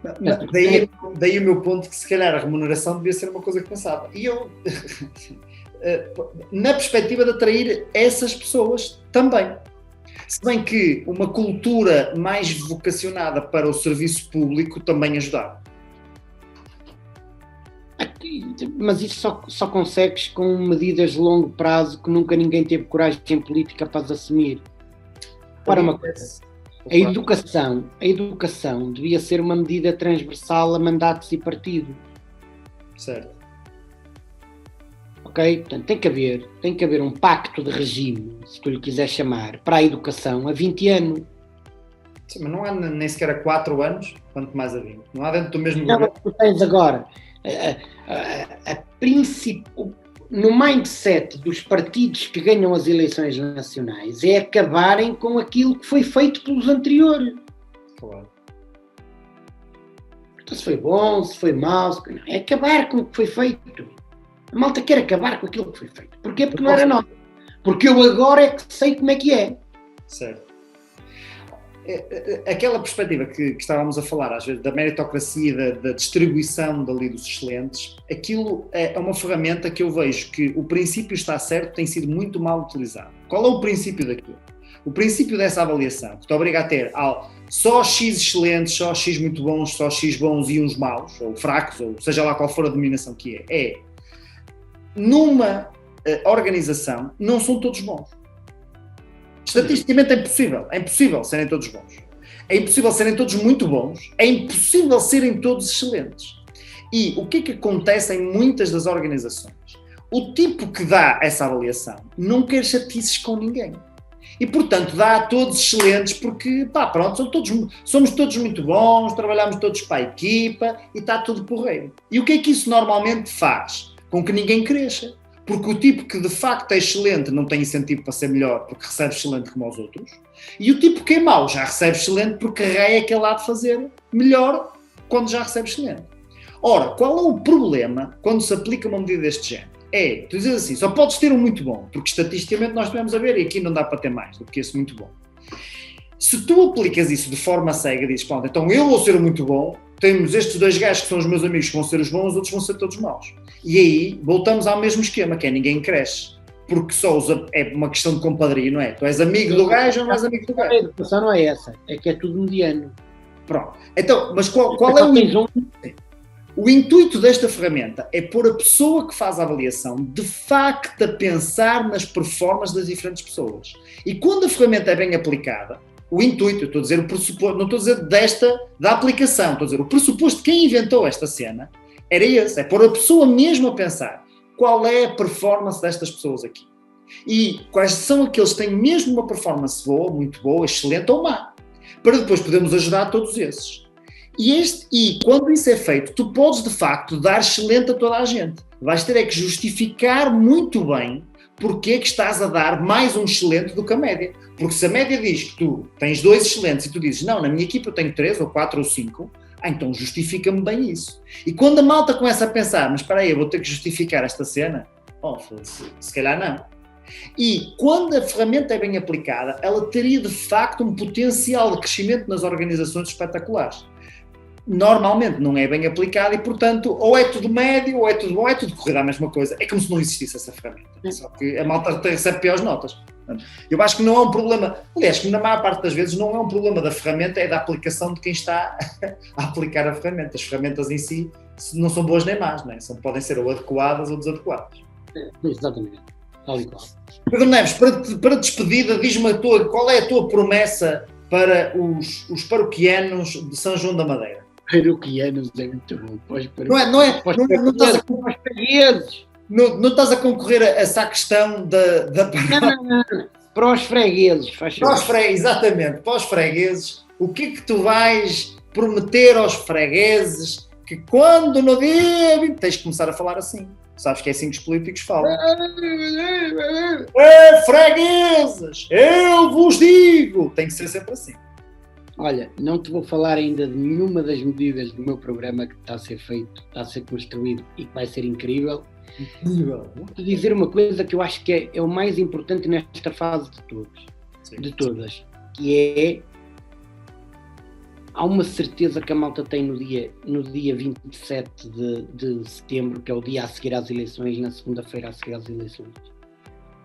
Portanto, daí o meu ponto que se calhar a remuneração devia ser uma coisa que pensava. E eu, na perspectiva de atrair essas pessoas também. Se bem que uma cultura mais vocacionada para o serviço público também ajudava. Mas isso só consegues com medidas de longo prazo que nunca ninguém teve coragem em política para as assumir. Para uma coisa. A educação devia ser uma medida transversal a mandatos e partidos. Certo. Ok? Portanto, tem que haver um pacto de regime, se tu lhe quiseres chamar, para a educação a 20 anos. Sim, mas não há nem sequer a 4 anos, quanto mais a 20. Não há dentro do mesmo governo. Tu tens agora no mindset dos partidos que ganham as eleições nacionais é acabarem com aquilo que foi feito pelos anteriores. Claro. Então, se foi bom, se foi mau, é acabar com o que foi feito. A malta quer acabar com aquilo que foi feito. Porquê? Porque não era nosso. Porque eu agora é que sei como é que é. Certo. Aquela perspectiva que estávamos a falar, às vezes, da meritocracia, da distribuição dali dos excelentes, aquilo é uma ferramenta que eu vejo que o princípio está certo, tem sido muito mal utilizado. Qual é o princípio daquilo? O princípio dessa avaliação, que te obriga a ter só X excelentes, só X muito bons, só X bons e uns maus, ou fracos, ou seja lá qual for a denominação que é numa organização, não são todos bons. Estatisticamente é impossível serem todos bons. É impossível serem todos muito bons. É impossível serem todos excelentes. E o que é que acontece em muitas das organizações? O tipo que dá essa avaliação não quer chatices com ninguém. E, portanto, dá a todos excelentes porque, somos todos muito bons, trabalhamos todos para a equipa e está tudo porreiro. E o que é que isso normalmente faz? Com que ninguém cresça. porque o tipo que de facto é excelente não tem incentivo para ser melhor porque recebe excelente como os outros, e o tipo que é mau já recebe excelente porque a raia é que ele há de fazer melhor quando já recebe excelente. Ora, qual é o problema quando se aplica uma medida deste género? Tu dizes assim, só podes ter um muito bom, porque estatisticamente nós estivemos a ver e aqui não dá para ter mais do que esse muito bom. Se tu aplicas isso de forma cega, dizes, pronto, então eu vou ser o muito bom, temos estes 2 gajos que são os meus amigos que vão ser os bons, os outros vão ser todos maus. E aí voltamos ao mesmo esquema, que é ninguém cresce. Porque é uma questão de compadria, não é? Tu és amigo do gajo ou não és amigo do gajo? A educação não é essa, é que é tudo mediano. Pronto. Então, mas qual é o intuito? O intuito desta ferramenta é pôr a pessoa que faz a avaliação de facto a pensar nas performances das diferentes pessoas. E quando a ferramenta é bem aplicada, o intuito, eu estou a dizer o pressuposto, não estou a dizer da aplicação, estou a dizer o pressuposto de quem inventou esta cena, era esse, é pôr a pessoa mesmo a pensar qual é a performance destas pessoas aqui. E quais são aqueles que têm mesmo uma performance boa, muito boa, excelente ou má, para depois podermos ajudar todos esses. E quando isso é feito, tu podes de facto dar excelente a toda a gente. Vais ter é que justificar muito bem porque é que estás a dar mais um excelente do que a média. Porque se a média diz que tu tens 2 excelentes e tu dizes, não, na minha equipa eu tenho 3 ou 4 ou 5, então justifica-me bem isso. E quando a malta começa a pensar, mas espera aí, eu vou ter que justificar esta cena? Se calhar não. E quando a ferramenta é bem aplicada, ela teria de facto um potencial de crescimento nas organizações espetaculares. Normalmente não é bem aplicada e, portanto, ou é tudo médio, ou é tudo bom, ou é tudo corrido à mesma coisa. É como se não existisse essa ferramenta. Só que a malta recebe piores notas. Eu acho que não é um problema, aliás, que na maior parte das vezes não é um problema da ferramenta, é da aplicação de quem está a aplicar a ferramenta. As ferramentas em si não são boas nem más, não é? Podem ser ou adequadas ou desadequadas. Exatamente, tal e qual. Pedro Neves, para despedida, diz-me qual é a tua promessa para os paroquianos de São João da Madeira? Paroquianos é muito bom. Não estás a concorrer a essa questão da... Não. Para os fregueses, faz favor. Exatamente, para os fregueses. O que é que tu vais prometer aos fregueses que quando no dia 20... Tens de começar a falar assim. Sabes que é assim que os políticos falam. Fregueses, eu vos digo. Tem que ser sempre assim. Olha, não te vou falar ainda de nenhuma das medidas do meu programa que está a ser feito, está a ser construído e que vai ser incrível. Vou-te dizer uma coisa que eu acho que é o mais importante nesta fase de todas, que é, há uma certeza que a malta tem no dia 27 de setembro, que é o dia a seguir às eleições, na segunda-feira a seguir às eleições,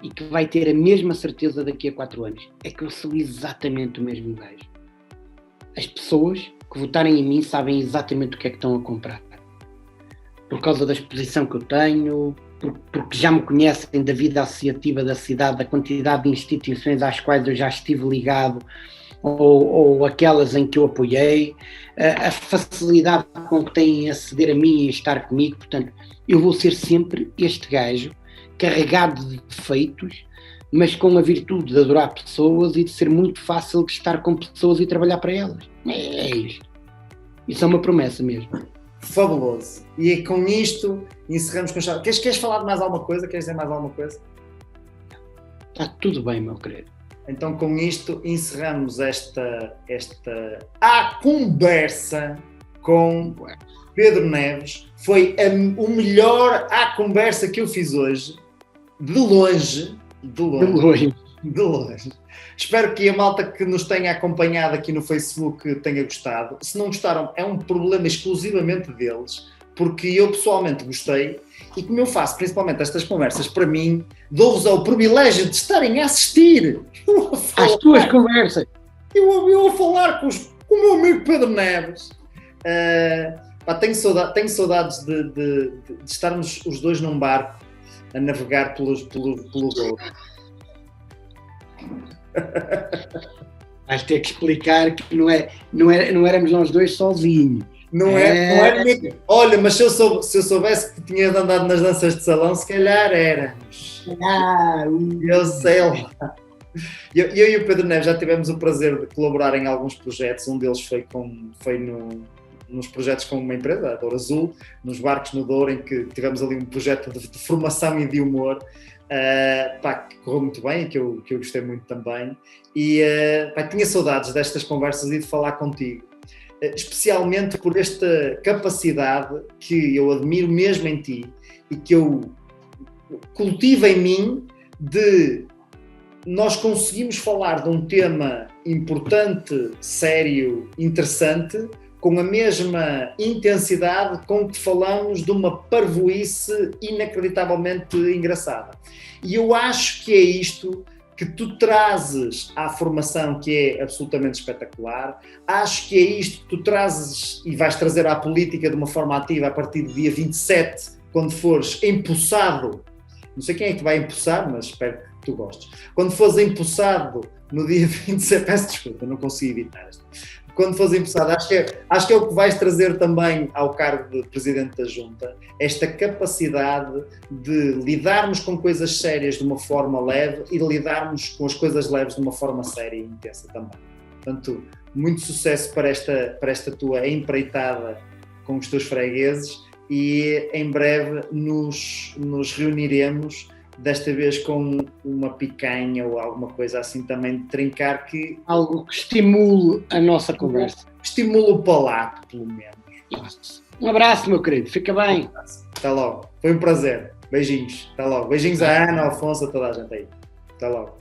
e que vai ter a mesma certeza daqui a 4 anos, é que eu sou exatamente o mesmo gajo. As pessoas que votarem em mim sabem exatamente o que é que estão a comprar. Por causa da exposição que eu tenho, porque já me conhecem da vida associativa da cidade, da quantidade de instituições às quais eu já estive ligado, ou aquelas em que eu apoiei, a facilidade com que têm a aceder a mim e a estar comigo. Portanto, eu vou ser sempre este gajo carregado de defeitos, mas com a virtude de adorar pessoas e de ser muito fácil de estar com pessoas e trabalhar para elas. É isto. Isso é uma promessa mesmo. Fabuloso. E com isto encerramos com chave. Queres falar de mais alguma coisa? Queres dizer mais alguma coisa? Está tudo bem, meu querido. Então com isto encerramos esta conversa com Pedro Neves. Foi o melhor conversa que eu fiz hoje. De longe. Espero que a malta que nos tenha acompanhado aqui no Facebook tenha gostado. Se não gostaram, é um problema exclusivamente deles, porque eu pessoalmente gostei e como eu faço principalmente estas conversas para mim, dou-vos ao privilégio de estarem a assistir às tuas conversas. Eu vou falar com o meu amigo Pedro Neves. Tenho saudades de estarmos os dois num barco a navegar pelo Douro. Vais ter que explicar que não éramos nós dois sozinhos. Não é nem... Olha, mas se eu soubesse que tinha andado nas danças de salão, se calhar éramos. Eu sei lá. Eu e o Pedro Neves já tivemos o prazer de colaborar em alguns projetos. Um deles foi nos projetos com uma empresa, a Douro Azul, nos barcos no Douro, em que tivemos ali um projeto de formação e de humor, que correu muito bem e que eu gostei muito também. E tinha saudades destas conversas e de falar contigo, especialmente por esta capacidade que eu admiro mesmo em ti e que eu cultivo em mim, de nós conseguimos falar de um tema importante, sério, interessante, com a mesma intensidade com que falamos de uma parvoíce inacreditavelmente engraçada. E eu acho que é isto que tu trazes à formação, que é absolutamente espetacular. Acho que é isto que tu trazes e vais trazer à política de uma forma ativa a partir do dia 27, quando fores empossado. Não sei quem é que te vai empossar, mas espero que tu gostes. Quando fores empossado no dia 27, peço desculpa, não consegui evitar isto. Quando fores empossado, acho que é o que vais trazer também ao cargo de Presidente da Junta, esta capacidade de lidarmos com coisas sérias de uma forma leve e de lidarmos com as coisas leves de uma forma séria e intensa também. Portanto, muito sucesso para esta tua empreitada com os teus fregueses e em breve nos reuniremos, desta vez com uma picanha ou alguma coisa assim também de trincar, que algo que estimule a nossa conversa. Estimula o palato, pelo menos. Um abraço, meu querido. Fica bem. Até logo. Foi um prazer. Beijinhos. Até logo. Beijinhos à Ana, ao Afonso, a toda a gente aí. Até logo.